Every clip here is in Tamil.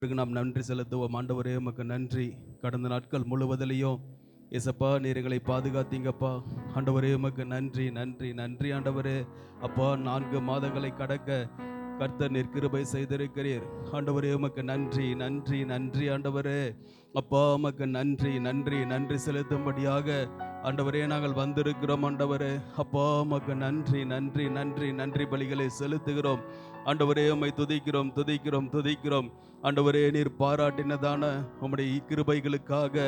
நாம் நன்றி செலுத்துவோம். ஆண்டவரே உமக்கு நன்றி. கடந்த நாட்கள் முழுவதிலையும் ஏசப்பா நீர் எங்களை பாதுகாத்தீங்கப்பா. ஆண்டவரே உமக்கு நன்றி நன்றி நன்றி ஆண்டவரே. அப்பா 4 மாதங்களை கடக்க கர்த்தர் நீர் கிருபை செய்திருக்கிறீர். ஆண்டவரே உமக்கு நன்றி நன்றி நன்றி ஆண்டவரே. அப்பா உமக்கு நன்றி நன்றி நன்றி செலுத்தும்படியாக ஆண்டவரே நாங்கள் வந்திருக்கிறோம். ஆண்டவரே அப்பா உமக்கு நன்றி நன்றி நன்றி நன்றி பலிகளை செலுத்துகிறோம். ஆண்டவரே உம்மை துதிக்கிறோம் துதிக்கிறோம் துதிக்கிறோம். ஆண்டவரே நீர் பாராட்டினதான உம்முடைய கிருபைகளுக்காக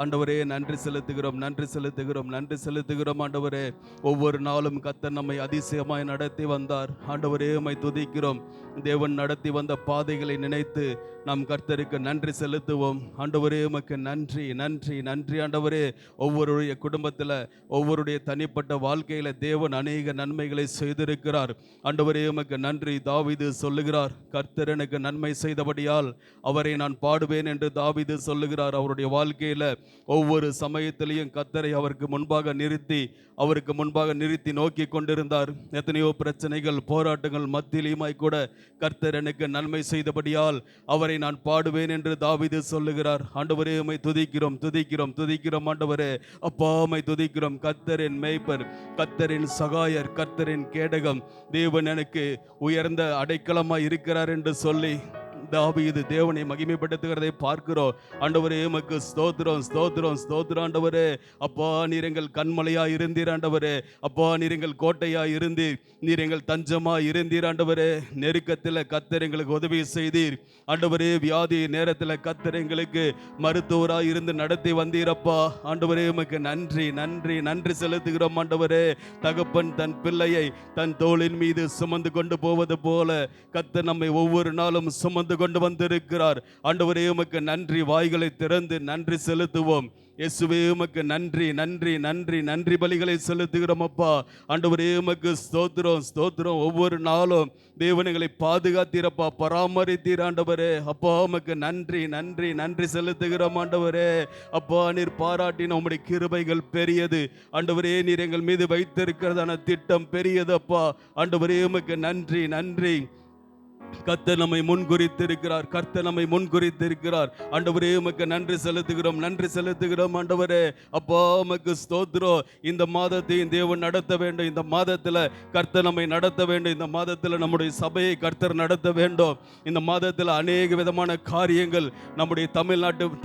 ஆண்டவரே நன்றி செலுத்துகிறோம் நன்றி செலுத்துகிறோம் நன்றி செலுத்துகிறோம். ஆண்டவரே ஒவ்வொரு நாளும் கர்த்தர் நம்மை அதிசயமாய் நடத்தி வந்தார். ஆண்டவரே உம்மை துதிக்கிறோம். தேவன் நடத்தி வந்த பாதைகளை நினைத்து நாம் கர்த்தருக்கு நன்றி செலுத்துவோம். ஆண்டவரே உமக்கு நன்றி நன்றி நன்றி ஆண்டவரே. ஒவ்வொருடைய குடும்பத்தில் ஒவ்வொருடைய தனிப்பட்ட வாழ்க்கையில தேவன் அநேக நன்மைகளை செய்திருக்கிறார். ஆண்டவரே உமக்கு நன்றி. தாவீது சொல்லுகிறார், கர்த்தர் எனக்கு நன்மை செய்தபடியால் அவரை நான் பாடுவேன் என்று தாவீது சொல்லுகிறார். அவருடைய வாழ்க்கையில ஒவ்வொரு சமயத்திலையும் கர்த்தரை அவருக்கு முன்பாக நிறுத்தி நோக்கி கொண்டிருந்தார். எத்தனையோ பிரச்சனைகள் போராட்டங்கள் மத்தியிலுமாய் கூட கர்த்தர் எனக்கு நன்மை செய்தபடியால் அவரை நான் பாடுவேன் என்று தாவீது சொல்லுகிறார். ஆண்டவரே உம்மை துதிக்கிறோம் துதிக்கிறோம் துதிக்கிறோம் ஆண்டவரே. அப்பா உம்மை துதிக்கிறோம். கர்த்தரின் மேய்ப்பர், கர்த்தரின் சகாயர், கர்த்தரின் கேடகம், தேவன் எனக்கு உயர்ந்த அடைக்கலமாய் இருக்கிறார் என்று சொல்லி தாவீது தேவனை மகிமைப்படுத்துகிறதை பார்க்கிறோம். ஆண்டவரே உமக்கு ஸ்தோத்திரம் ஸ்தோத்திரம் ஸ்தோத்திரம் ஆண்டவரே. அப்பா நீர் எங்கள் கண்மலையா இருந்தீர் ஆண்டவரே. அப்பா நீர் எங்கள் கோட்டையா இருந்தீர். நீர் எங்கள் தஞ்சமா இருந்தீர் ஆண்டவரே. நெருக்கத்தில் கர்த்தர் எங்களுக்கு உதவி செய்தீர் ஆண்டவரே. வியாதி நேரத்தில் கர்த்தர் எங்களுக்கு மருத்துவராய் இருந்து நடத்தி வந்தீரப்பா. ஆண்டவரே உமக்கு நன்றி நன்றி நன்றி செலுத்துகிறோம் ஆண்டவரே. தகப்பன் தன் பிள்ளையை தன் தோளின் மீது சுமந்து கொண்டு போவது போல கர்த்தர் நம்மை ஒவ்வொரு நாளும் சுமந்து கொண்டு வந்திருக்கிறார். ஆண்டவரே உமக்கு நன்றி. வாய்களை திறந்து நன்றி செலுத்துவோம். இயேசுவே உமக்கு நன்றி நன்றி நன்றி நன்றி பலிகளை செலுத்துகிறோம் அப்பா. ஆண்டவரே உமக்கு ஸ்தோத்திரம் ஸ்தோத்திரம். ஒவ்வொரு நாளும் தேவனைகளை பாதுகாத்தீரப்பா, பராமரித்தீர் ஆண்டவரே. அப்பா உமக்கு நன்றி நன்றி நன்றி செலுத்துகிறோம் ஆண்டவரே. அப்பா நீர் பாராட்டின உம்முடைய கிருபைகள் பெரியது ஆண்டவரே. நீர் எங்கள் மீது வைத்திருக்கிறதான திட்டம் பெரியது அப்பா. ஆண்டவரே உமக்கு நன்றி நன்றி. கர்த்தர் நம்மை முன்குறித்திருக்கிறார். கர்த்தர் நம்மை முன்குறித்திருக்கிறார். ஆண்டவரே உமக்கு நன்றி செலுத்துகிறோம் நன்றி செலுத்துகிறோம் ஆண்டவரே. அப்பா உமக்கு ஸ்தோத்திரம். இந்த மாதத்தையும் தேவன் நடத்த வேண்டும். இந்த மாதத்தில் கர்த்தர் நம்மை நடத்த வேண்டும். இந்த மாதத்தில் நம்முடைய சபையை கர்த்தர் நடத்த வேண்டும். இந்த மாதத்தில் அநேக விதமான காரியங்கள் நம்முடைய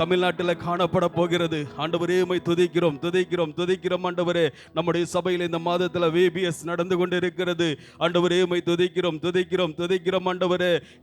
தமிழ்நாட்டில் காணப்பட போகிறது. ஆண்டவரே உம்மை துதிக்கிறோம் துதிக்கிறோம் துதிக்கிறோம் ஆண்டவரே. நம்முடைய சபையில் இந்த மாதத்தில் VBS நடந்து கொண்டு இருக்கிறது. ஆண்டவரே உம்மை துதிக்கிறோம் துதிக்கிறோம் துதிக்கிறோம் ஆண்டவரே.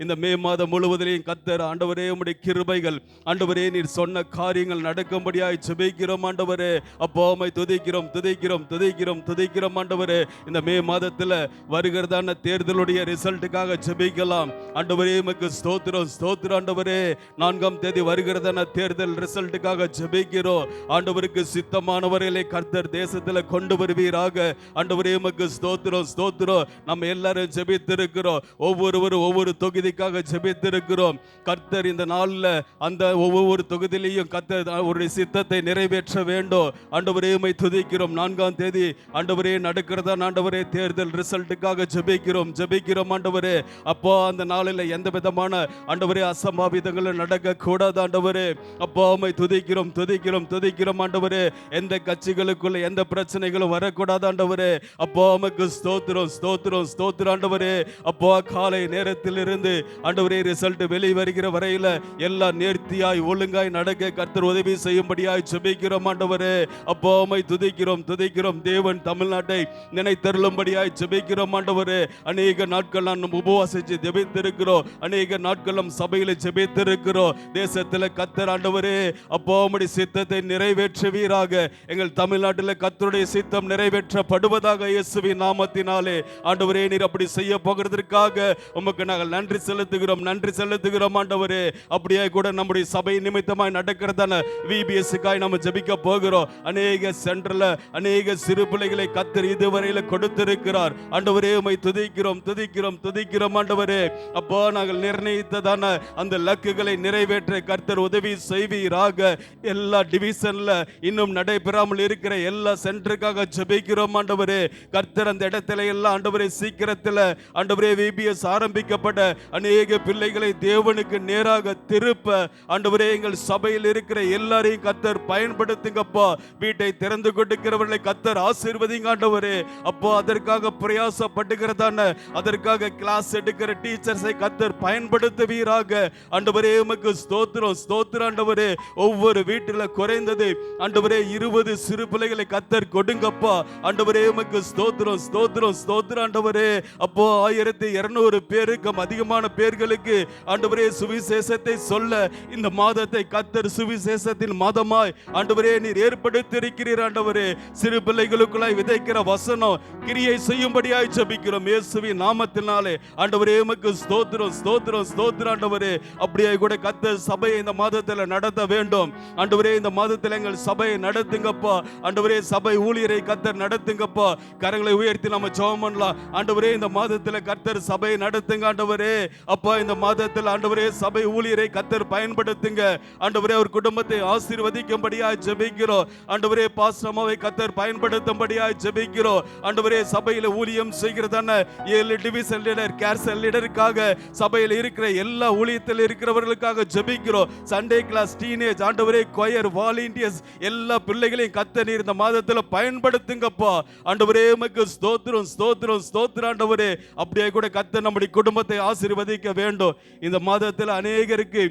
இந்த மே மாதம் முழுவதிலும் கர்த்தர் ஆண்டவரே உம்முடைய கிருபைகள் ஆண்டவரே நீர் சொன்ன காரியங்கள் நடக்கும்படியாய் ஜெபிக்கிறோம் ஆண்டவரே. அப்பா உம்மை துதிக்கிறோம் துதிக்கிறோம் துதிக்கிறோம் துதிக்கிறோம் ஆண்டவரே. இந்த மே மாதத்தில் வருகிறதான தேர்தலுடைய ரிசல்ட்டுக்காக ஜெபிக்கலாம். ஆண்டவரே உமக்கு ஸ்தோத்திரம் ஸ்தோத்திரம் ஆண்டவரே. 4ஆம் தேதி வருகிறதான தேர்தல் ரிசல்ட்டுக்காக ஜெபிக்கிறோம். ஆண்டவருக்கு சித்தமானவர்களை கர்த்தர் தேசத்தில் கொண்டு வருவீராக. ஆண்டவரே உமக்கு ஸ்தோத்திரம் ஸ்தோத்திரம். நம்ம எல்லாரும் ஜெபித்திருக்கிறோம். ஒவ்வொருவரும் ஒவ்வொரு தொகுதிக்காக ஜெபித்திருக்கிறோம். கர்த்தர் இந்த நாளில் அந்த ஒவ்வொரு தொகுதியிலையும் கர்த்தர் அவருடைய சித்தத்தை நிறைவேற்ற வேண்டும். ஆண்டவரே உம்மை துதிக்கிறோம். 4ஆம் தேதி ஆண்டவரே நடக்கிறதா ஆண்டவரே தேர்தல் ரிசல்ட்டுக்காக ஜெபிக்கிறோம் ஜெபிக்கிறோம் ஆண்டவரே. அப்பா அந்த நாளில் எந்த விதமான ஆண்டவரே அசம்பாவிதங்களும் நடக்க கூடாது ஆண்டவரே. அப்பா உம்மை துதிக்கிறோம் துதிக்கிறோம் துதிக்கிறோம் ஆண்டவரே. எந்த கட்சிகளுக்குள்ள எந்த பிரச்சனைகளும் வரக்கூடாது ஆண்டவரே. அப்பா உமக்கு ஸ்தோத்திரம் ஸ்தோத்திரம் ஸ்தோத்திரம் ஆண்டவரே. அப்பா காலை நேரத்தில் இருந்து ஆண்டவரே ரிசல்ட் வெளிவருகிற வரையில எல்லாம் நேர்த்தியாய் ஒழுங்காய் நடக்க கர்த்தர் உதவி செய்யும்படியாய் ஜெபிக்கிறோம் ஆண்டவரே. அப்பா உம்மை துதிக்கிறோம் துதிக்கிறோம். தேவன் தமிழ்நாட்டை நினைத்தருளும்படியாய் ஜெபிக்கிறோம் ஆண்டவரே. அநேக நாட்கள் நாம் உபவாசித்து ஜெபித்திருக்கிறோம். அநேக நாட்கள் நம் சபையில ஜெபித்திருக்கிறோம். தேசத்தில் கர்த்தர் ஆண்டவரே அப்பா உம்முடைய சித்தத்தை நிறைவேற்றுவீராக. எங்கள் தமிழ்நாட்டில் கர்த்தருடைய சித்தம் நிறைவேற்றப்படுவதாக இயேசுவின் நாமத்தினாலே. ஆண்டவரே நீர் அப்படி செய்ய போகிறதற்காக உமக்கு நாங்கள் நன்றி செலுத்துகிறோம் நன்றி செலுத்துகிறோம் ஆண்டவரே. அப்படியே கூட நம்முடைய சபை நிமித்தமாய் நடக்கிறதான VBSக்காய் நம்ம ஜெபிக்க போகிறோம். அநேக சென்டர்ல அநேக சிறு பிள்ளைகளை கர்த்தர் இதுவரையில கொடுத்திருக்கிறார். ஆண்டவரே உம்மை துதிக்கிறோம் துதிக்கிறோம் துதிக்கிறோம் ஆண்டவரே. அப்பா நாங்கள் நிர்ணயித்ததான அந்த லக்குகளை நிறைவேற்ற கர்த்தர் உதவி செய்வீராக. எல்லா டிவிஷன்ல இன்னும் நடைபெறாமல் இருக்கிற எல்லா சென்டருக்காக ஜெபிக்கிறோம் ஆண்டவரே. கர்த்தர் அந்த இடத்துல எல்லாம் ஆண்டவரே சீக்கிரத்தில் ஆண்டவரே VBS ஆரம்பிக்கப்பட செயல்பட அநேக பிள்ளைகளை தேவனுக்கு நேராக திருப்ப ஆண்டவரே எங்கள் சபையில் இருக்கிற எல்லாரையும் கர்த்தர் பயன்படுத்துங்கப்பா. வீட்டை திறந்து கொடுக்கிறவர்களை கர்த்தர் ஆசீர்வதிங்க ஆண்டவரே. அப்போ அதற்காக பிரயாசப்படுகிறதான அதற்காக கிளாஸ் எடுக்கிற டீச்சர்ஸை கர்த்தர் பயன்படுத்துவீராக ஆண்டவரே. உமக்கு ஸ்தோத்திரம் ஸ்தோத்திரம் ஆண்டவரே. ஒவ்வொரு வீட்டில் குறைந்தது ஆண்டவரே 20 சிறு பிள்ளைகளை கர்த்தர் கொடுங்கப்பா ஆண்டவரே. உமக்கு ஸ்தோத்திரம் ஸ்தோத்திரம் ஸ்தோத்திரம் ஆண்டவரே. அப்போ 1200 பேருக்கும் அதிகமான பேர்களுக்கு ஆண்டவரே சுவிசேஷத்தை சொல்ல இந்த மாதத்தை கர்த்தர் சுவிசேஷத்தின் மாதமாய் ஆண்டவரே நீர் ஏற்படுத்தியிருக்கிறீர் ஆண்டவரே. சிறு பிள்ளைகளுக்குள்ளாய் விதைக்கிற வசனம் கிரியை செய்யும்படியாய் ஜெபிக்கிறோம் இயேசுவின் நாமத்தினாலே ஆண்டவரே. உமக்கு ஸ்தோத்திரம் ஸ்தோத்திரம் ஸ்தோத்திரம் ஆண்டவரே. அப்படியே கூட கர்த்தர் சபையை இந்த மாதத்தில் நடத்த வேண்டும் ஆண்டவரே. இந்த மாதத்தில் எங்கள் சபையை நடத்துங்கப்பா ஆண்டவரே. சபை ஊழியரை கர்த்தர் நடத்துங்கப்பா. கரங்களை உயர்த்தி நம்ம ஜெபம் பண்ணலாம் ஆண்டவரே. இந்த மாதத்தில் கர்த்தர் சபையை நடத்துங்க ஆண்டவரே. அப்பா இந்த மாதத்தில் ஆண்டவரே சபை ஊழியரை கர்த்தர் பயன்படுத்துங்க ஆண்டவரே. அவர் குடும்பத்தை ஆசீர்வதிக்கும்படியாய் ஜெபிக்கிறோம் ஆண்டவரே. பாஸ்டர்மாவை கர்த்தர் பயன்படுத்தும்படியாய் ஜெபிக்கிறோம் ஆண்டவரே. சபையில் ஊழியம் செய்கிறதான 7 டிவிஷன் லீடர் கேர்சல் லீடருக்காக சபையில் இருக்கிற எல்லா ஊழியத்தில் இருக்கிறவர்களுக்காக ஜெபிக்கிறோம். சண்டே கிளாஸ் டீனேஜ் ஆண்டவரே கொயர் வாலண்டியர்ஸ் எல்லா பிள்ளைகளையும் கர்த்தர் நீர் இந்த மாதத்தில் பயன்படுத்துங்கப்பா ஆண்டவரே. உமக்கு ஸ்தோத்திரம் ஸ்தோத்திரம் ஸ்தோத்திரம் ஆண்டவரே. அப்படியே கூட கர்த்தர் நம்முடைய குடும்பத்தை ஆசீர்வதிக்க வேண்டும். இந்த மாதத்தில் அநேகருக்கு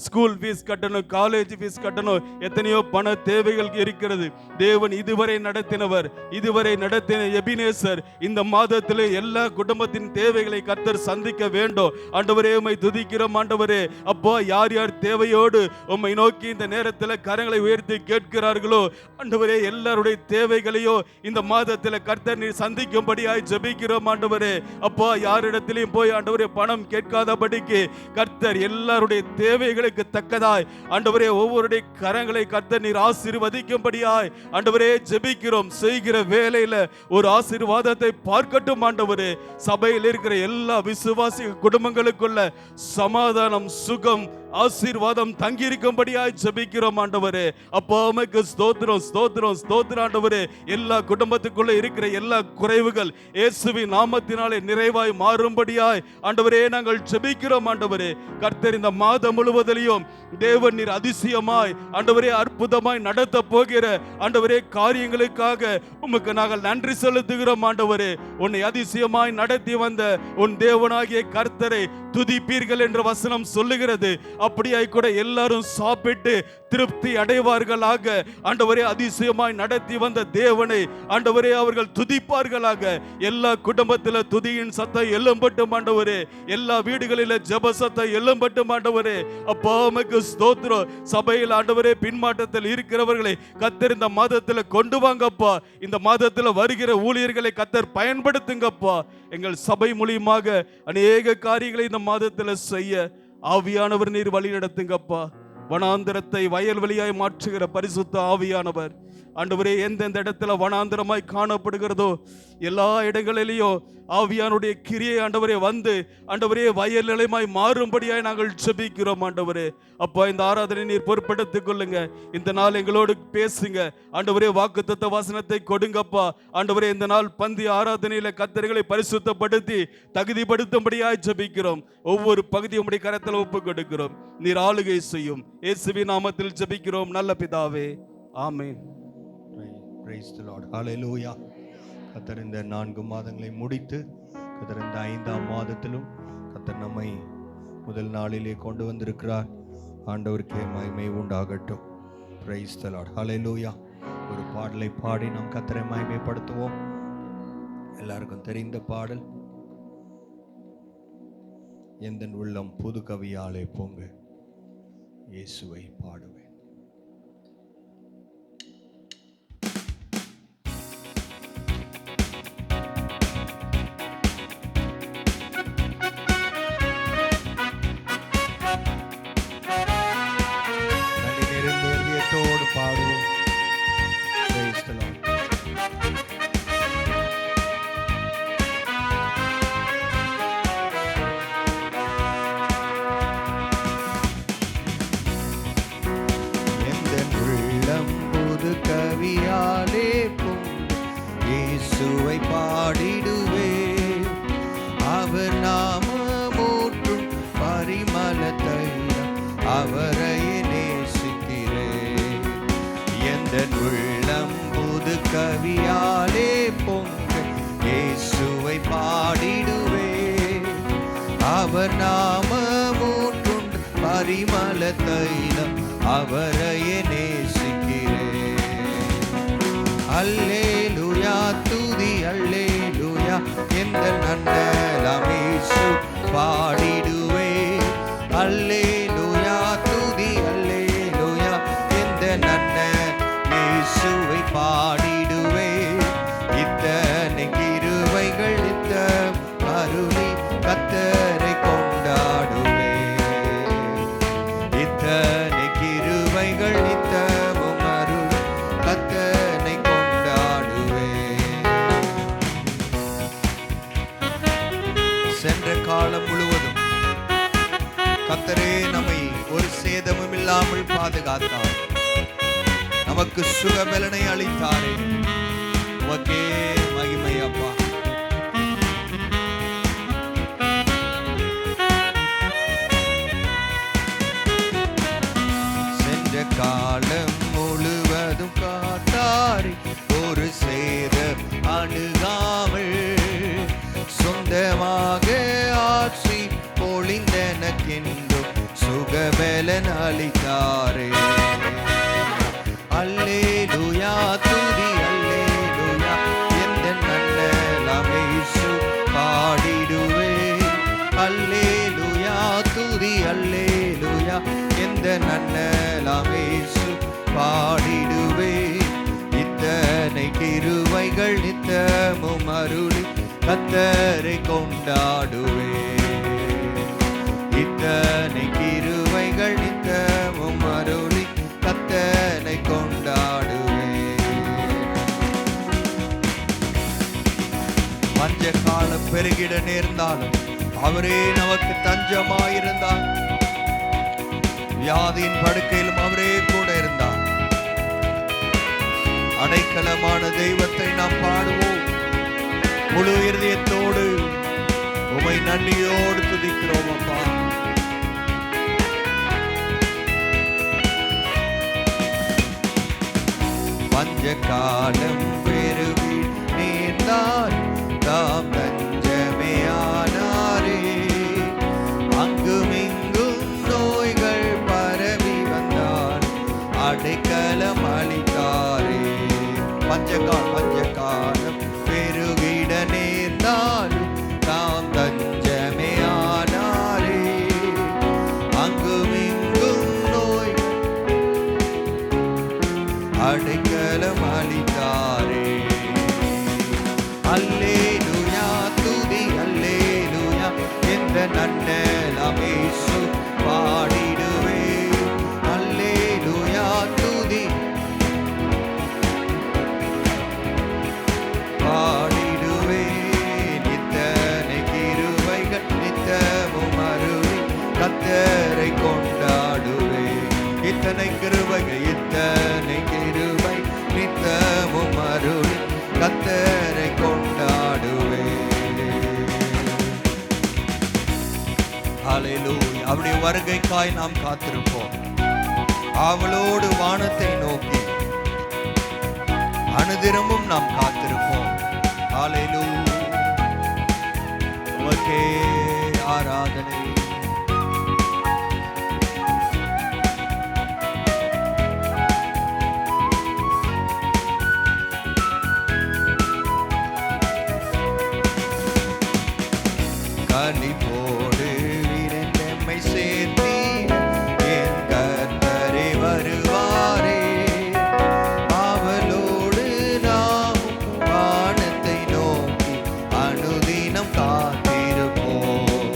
ஸ்கூல் ஃபீஸ் கட்டணும், காலேஜ் ஃபீஸ் கட்டணும், எத்தனையோ பண தேவைகள் இருக்கிறது. தேவன் இதுவரை நடத்தினவர், இதுவரை நடத்தின எபினேசர் இந்த மாதத்தில் எல்லா குடும்பத்தின் தேவைகளை கர்த்தர் சந்திக்க வேண்டும் ஆண்டவரே. உம்மை துதிக்கிறோம் ஆண்டவரே. அப்போ யார் யார் தேவையோடு உம்மை நோக்கி இந்த நேரத்தில் கரங்களை உயர்த்தி கேட்கிறார்களோ ஆண்டவரே எல்லாருடைய தேவைகளையும் இந்த மாதத்தில் கர்த்தர் நீர் சந்திக்கும்படியாய் ஜெபிக்கிறோம் ஆண்டவரே. அப்போ யாரிடத்திலையும் போய் ஆண்டவரே பணம் கேட்காதபடிக்கு கர்த்தர் எல்லாருடைய தேவைகளை தக்கதாய் ஆண்டவரே ஒவ்வொருடைய கரங்களை கர்த்தர் நீர் ஆசீர்வதிக்கும்படியாய் ஆண்டவரே ஜெபிக்கிறோம். செய்கிற வேலையில ஒரு ஆசீர்வாதத்தை பார்க்கட்டும் ஆண்டவரே. சபையில் இருக்கிற எல்லா விசுவாசி குடும்பங்களுக்குள்ள சமாதானம் சுகம் ஆசீர்வாதம் தங்கி இருக்கும்படியாய் ஜெபிக்கிறோம் ஆண்டவரே. அப்போ உமக்கு ஸ்தோத்திரம் ஸ்தோத்திரம் ஸ்தோத்திரம் ஆண்டவரே. எல்லா குடும்பத்துக்குள்ள இருக்கிற எல்லா குறைவுகள் இயேசுவின் நாமத்தினாலே நிறைவாய் மாறும்படியாய் ஆண்டவரே நாங்கள் ஜெபிக்கிறோம் ஆண்டவரே. கர்த்தர் இந்த மாதம் முழுவதிலும் தேவன் நீர் அதிசயமாய் ஆண்டவரே அற்புதமாய் நடத்த போகிற ஆண்டவரே காரியங்களுக்காக உமக்கு நாங்கள் நன்றி செலுத்துகிறோம் ஆண்டவரே. உன்னை அதிசயமாய் நடத்தி வந்த உன் தேவனாகிய கர்த்தரை துதிப்பீர்கள் என்ற வசனம் சொல்லுகிறது. அப்படியாய் கூட எல்லாரும் சாப்பிட்டு திருப்தி அடைவார்களாக ஆண்டவரே. அதிசயமாய் நடத்தி வந்த தேவனை ஆண்டவரே அவர்கள் துதிப்பார்களாக. எல்லா குடும்பத்தில் துதியின் சத்தம் எழும்பட்டும் ஆண்டவரே. எல்லா வீடுகளில் ஜெப சத்தம் எழும்பட்டும் ஆண்டவரே. அப்பா உமக்கு ஸ்தோத்திரம். சபையில் ஆண்டவரே பின்மாற்றத்தில் இருக்கிறவர்களை கர்த்தர் இந்த மாதத்தில் கொண்டு வாங்கப்பா. இந்த மாதத்தில் வருகிற ஊழியர்களை கர்த்தர் பயன்படுத்துங்கப்பா. எங்கள் சபை மூலியமாக அநேக காரியங்களை இந்த மாதத்தில் செய்ய ஆவியானவர் நீர் வழி நடத்துங்கப்பா. வனாந்திரத்தை வயல்வெளியாய் மாற்றுகிற பரிசுத்த ஆவியானவர் ஆண்டவரே எந்தெந்த இடத்துல வனாந்திரமாய் காணப்படுகிறதோ எல்லா இடங்களிலேயும் ஆவியானுடைய கிரியை ஆண்டவரே வந்து ஆண்டவரே வயல் நிலைமாய் மாறும்படியாய் நாங்கள் ஜெபிக்கிறோம் ஆண்டவரே. அப்பா இந்த ஆராதனை நீர் பொறுப்பெடுத்துக் கொள்ளுங்க. இந்த நாள் எங்களோடு பேசுங்க ஆண்டவரே. வாக்குத்தத்த வசனத்தை கொடுங்கப்பா ஆண்டவரே. இந்த நாள் பந்தி ஆராதனையில கர்த்தர்களை பரிசுத்தப்படுத்தி தகுதிப்படுத்தும்படியாய் ஜெபிக்கிறோம். ஒவ்வொரு பகுதியும் உம்முடைய கரத்தில் ஒப்பு கொடுக்கிறோம். நீர் ஆளுகை செய்யும். இயேசுவின் நாமத்தில் ஜெபிக்கிறோம் நல்ல பிதாவே, ஆமென். Praise the Lord. Hallelujah. கர்த்தர் இந்த 4 மாதங்களை முடித்து கர்த்தர் இந்த 5ஆம் மாதத்திலும் கர்த்தர் நம்மை முதல் நாளிலே கொண்டு வந்திருக்கிறார். ஆண்டவருக்கே மகிமை உண்டாகட்டும். Praise the Lord. Hallelujah. ஒரு பாடலை பாடி நாம் கர்த்தரை மகிமைப்படுத்துவோம். எல்லாருக்கும் தெரிந்த பாடல், எந்தன் உள்ளம் புது கவியாலே பொங்க இயேசுவை பாடுவேன். பாடுவோம். Praise the Lord. அவரையே நேசிக்கிறேன். எந்த உள்ளம் புது கவியாலே பொங்க இயேசுவை பாடிடுவேன். அவர் நாமமூற்றுண்டு பரிமள தைலம் அவரையே நேசிக்கிறேன். அல்லேலூயா துதி அல்லேலூயா எந்த நன்னலாம் இயேசு பாடிடுவேன். அல்லேலூயா துதி அல்லேலூயா எந்த நன்ன இயேசுவை பாடிடுவேன். இத்தனை கிருபைகள் நித்த அருளி கர்த்தரை கொண்டாடுவேன். இத்தனை கிருபைகள் நித்தமும் அருளி கர்த்தரை கொண்டாடுவேன். சென்ற காலம் முழுவதும் கர்த்தரே நம்மை ஒரு சேதமும் இல்லாமல் பாதுகாத்தார். நமக்கு சுகபலனை அளித்தாரே. உமக்கே மகிமை அப்பா. சென்ற காலம் முழுவதும் காத்தாரே. ஒரு சேத அணுகாமல் சொந்தமாக ஆட்சி பொழிந்தனக்கென்றும் சுகபலன் அளித்தாரே. அல்லேலூயா துதி அல்லேலூயா எந்த நன்னலாம் இயேசு பாடிடுவேன். அல்லேலூயா துதி அல்லேலூயா எந்த நன்னலாம் இயேசு பாடிடுவேன். இத்தனை கிருபைகள் நித்தமும் அருளி கர்த்தரை கொண்டாடுவேன். இத்தனை கிருபைகள் நித்தமும் அருளி கர்த்தரை கொண்டாடுவேன். பஞ்ச காலம் பெருகிட நேர்ந்தாலும் அவரே நமக்கு தஞ்சமாயிருந்தார். வியாதியின் படுக்கையிலும் அவரே கூட இருந்தார். அடைக்கலமான தெய்வத்தை நாம் பாடுவோம். முழு இருதயத்தோடு உமை நன்றியோடு துதிக்கிறோம் அப்பா. பஞ்ச காலம் பெருகி நேர்ந்தார் தாம் தஞ்சமே ஆனாரே. அங்கும் இங்கும் நோய்கள் பரவி வந்தார் அடைக்கலம் அளித்தாரே. பஞ்ச காலம் பெருகிட நேர்ந்தாலும் தாம் தஞ்சமே ஆனாரே. அங்கும் இங்கும் நோய் அடைக்கலம் அளித்தாரே. அல்லேலூயா துதி அல்லேலூயா என்ற நன்னலாம் இயேசு பாடிடுவேன். அல்லேலூயா துதி பாடிடுவேன். இத்தனை கிருபைகள் நித்தமும் அருளி கர்த்தரை கொண்டாடுவேன். இத்தனை கிருபைகள் இத்தனை கிருபை நித்தமும் அருளி கர்த்தரை கொண்டாடுவேன். ஹல்லேலூயா. அவருடைய வருகைக்காய் நாம் காத்திருப்போம். அவளோடு வானத்தை நோக்கி அனுதினமும் நாம் காத்திருப்போம். ஹல்லேலூயா. உமக்கே ஆராதனை. கனிவோடு விரைந்தெம்மை சேர்த்தீர் என் கர்த்தரே வருவாரே. அவளோடு நாம் வானத்தை நோக்கி அனுதினம் காத்திருப்போம்.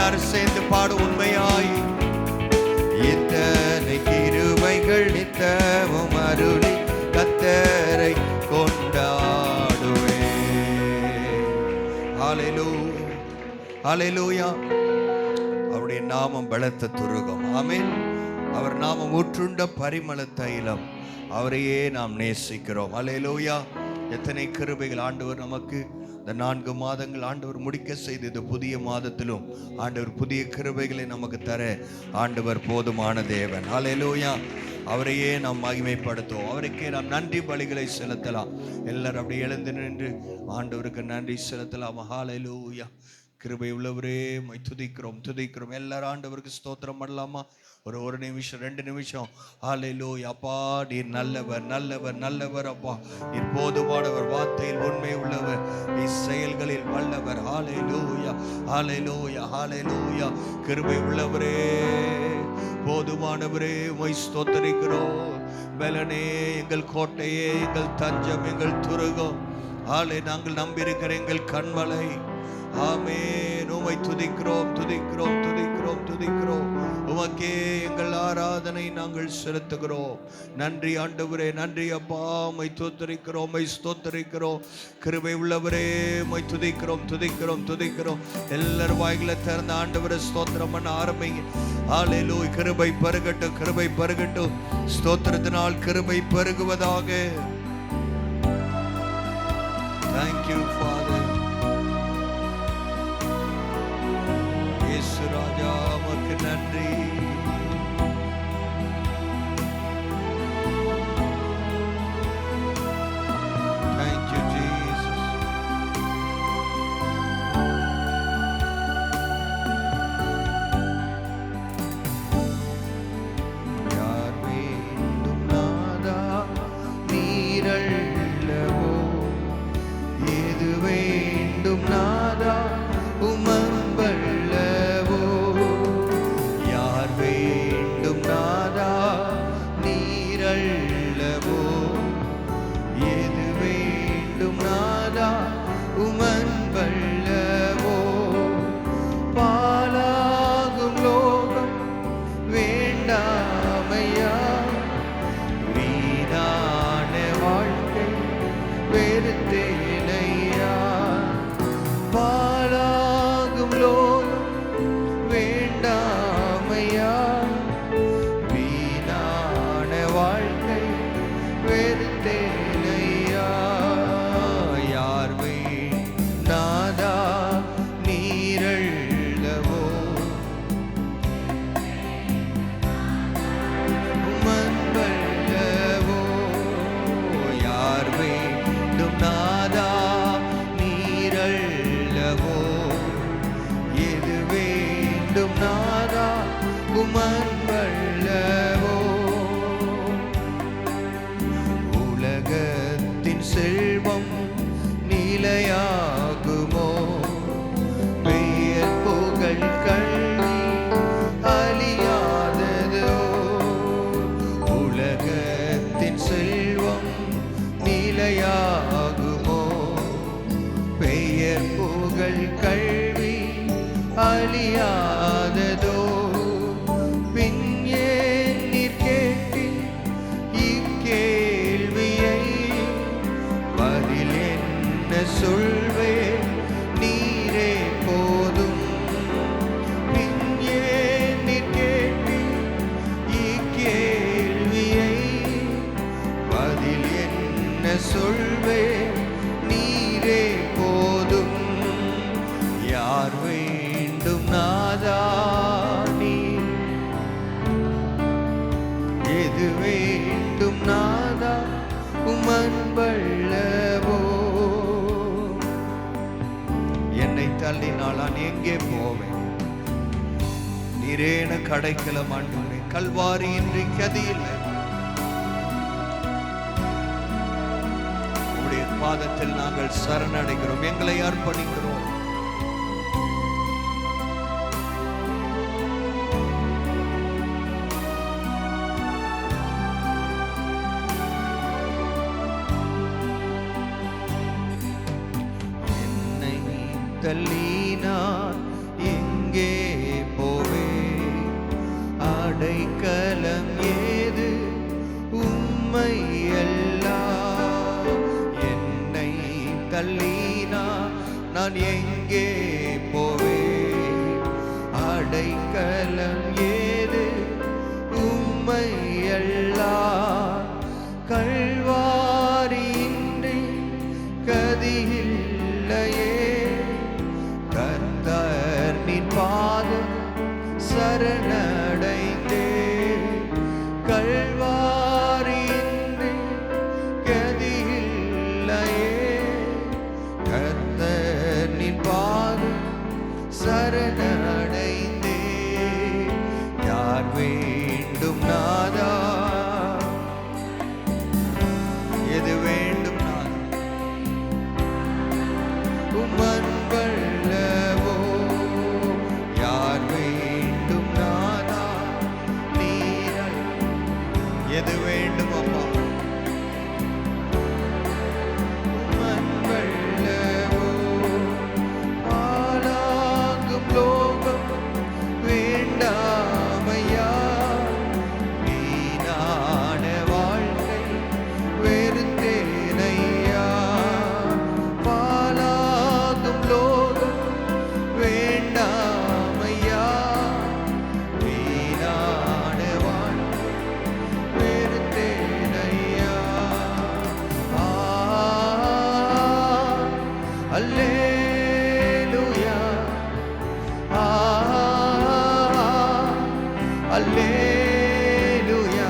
எல்லாரும் சேர்ந்து பாடு. உண்மையாய் இத்தனை கிருபைகள் நித்தமும் அருளி கர்த்தரை கொண்டாடுவே. ஹல்லேலூயா, ஹல்லேலூயா. அவருடைய நாமம் பலத்த துருகம். ஆமென். அவர் நாமம் ஊற்றுண்ட பரிமள தைலம். அவரையே நாம் நேசிக்கிறோம். ஹல்லேலூயா. எத்தனை கிருபைகள் ஆண்டவர் நமக்கு இந்த 4 மாதங்கள் ஆண்டவர் முடிக்க செய்து இந்த புதிய மாதத்திலும் ஆண்டவர் புதிய கிருபைகளை நமக்கு தர ஆண்டவர் போதுமான தேவன். ஹல்லேலூயா. அவரையே நாம் மகிமைப்படுத்துவோம். அவருக்கே நாம் நன்றி பலிகளை செலுத்தலாம். எல்லாரும் அப்படி எழுந்து நின்று ஆண்டவருக்கு நன்றி செலுத்தலாம். ஹல்லேலூயா. கிருபை உள்ளவரே துதிக்கிறோம் துதிக்கிறோம். எல்லாரும் ஆண்டவருக்கு ஸ்தோத்திரம் பண்ணலாமா? ஒரு நிமிஷம் 2 நிமிஷம். ஹல்லேலூயா. அப்பா நீர் நல்லவர் நல்லவர் நல்லவர். அப்பா நீர் போதுமானவர், வார்த்தையில் உண்மை உள்ளவர், செயல்களில் வல்லவர். ஹல்லேலூயா ஹல்லேலூயா ஹல்லேலூயா. கிருபை உள்ளவரே போதுமானவரே உம்மை ஸ்தோத்திரிக்கிறோம். பலனே எங்கள் கோட்டையே எங்கள் தஞ்சம் எங்கள் துருகம். நாங்கள் நம்பியிருக்கிற எங்கள் கண்மலை. ஆமென். உம்மை துதிக்கிறோம் துதிக்கிறோம் துதிக்கிறோம் துதிக்கிறோம். உமக்கே எங்கள் ஆராதனை நாங்கள் செலுத்துகிறோம். நன்றி ஆண்டவரே, நன்றி அப்பா. உம்மை ஸ்தோத்திரிக்கிறோம் உம்மை ஸ்தோத்திரிக்கிறோம். கிருபை உள்ளவரே உம்மை துதிக்கிறோம் துதிக்கிறோம் துதிக்கிறோம். எல்லாரும் வாய்களை திறந்த ஆண்டவரை ஸ்தோத்திரம் பண்ண ஆரம்பிங்க. ஹல்லேலூயா. கிருபை பருகட்டும் கிருபை பருகட்டும். ஸ்தோத்திரத்தினால் கிருபை பருகுவதாக. Thank you Father. இயேசு ராஜா உமக்கு நன்றி. Thank you Jesus. யார் வேண்டும் நாதா நீரல்லவோ, எது வேண்டும் நாதா உமன்பல்லவோ. யார் வேண்டும் நாதா நீரல்லவோ, எது வேண்டும் நாதா உமன்பல்லவோ. பாலாகும் லோகம் வேண்டாமையா, வீணான வாழ்க்கை வெறுத்தேனையா. பாலாகும் லோகம் வேண்டாமையா, வீணான வாழ்க்கை வெறுத்தேனையா. யார் நாதா நீரல்லவோ, உமன்பல்லவோ. யார் வேண்டும் நாதா நீரல்லவோ, எது வேண்டும் நாதா உமன்பல்லவோ. உலகத்தின் செல்வம் நிலையாகுமோ, பெயர் புகழ் கல்வி அழியாததோ. உலகத்தின் செல்வம் நிலையாகுமோ, பெயர் புகழ் கல்வி அழியாததோ. பின் ஏன் நீர் கேட்டீர் இக்கேள்வியை, பதில் என்ன சொல்வேன் நீரே போதும். பின் ஏன் நீர் கேட்டீர் இக்கேள்வியை, பதில் என்ன சொல்வேன் நீரே போதும். யார் வேண்டும் நாதா நீர், எது வேண்டும் நாதா உமன்பல்லவோ. என்னை தள்ளினால் நான் எங்கே போவேன், நீரே எனக்கு அடைக்கலம் ஆண்டவரே. கல்வாரி இன்றி கதி இல்லை. உம்முடைய பாதத்தில் நாங்கள் சரணடைகிறோம், எங்களை அர்ப்பணிக்கிறோம். என்னை தள்ளினார் எங்கே தள்ளினா நான் எங்கே போவேன்? அடைக்கலம் ஏது உம்மை அல்லால், கல்வாரியின்றி கதியில்லையே. கர்த்தர் நின் பாதம் சரணடைந்தே, கல்வாரியின்றி கதியில்லையே. கர்த்தர் நின் பாதம் சரணடைந்தே. யார் வேண்டும் நாதா? எது வேண்டும் நாதா? உம் அன்பல்லவோ. யார் வேண்டும் நாதா? நீர். எது வேண்டும் அப்பா? உம் அன்பல்லவோ. ஆளாகும் லோகம் வேண்டாமையா, நீனான வாழ்க்கை வெறுத்தேனையா. பாலாகும் லோகம் வேண்டாமையா, நீனான வாழ்க்கை வெறுத்தேனையா. அல்லேலூயா, அல்லேலூயா,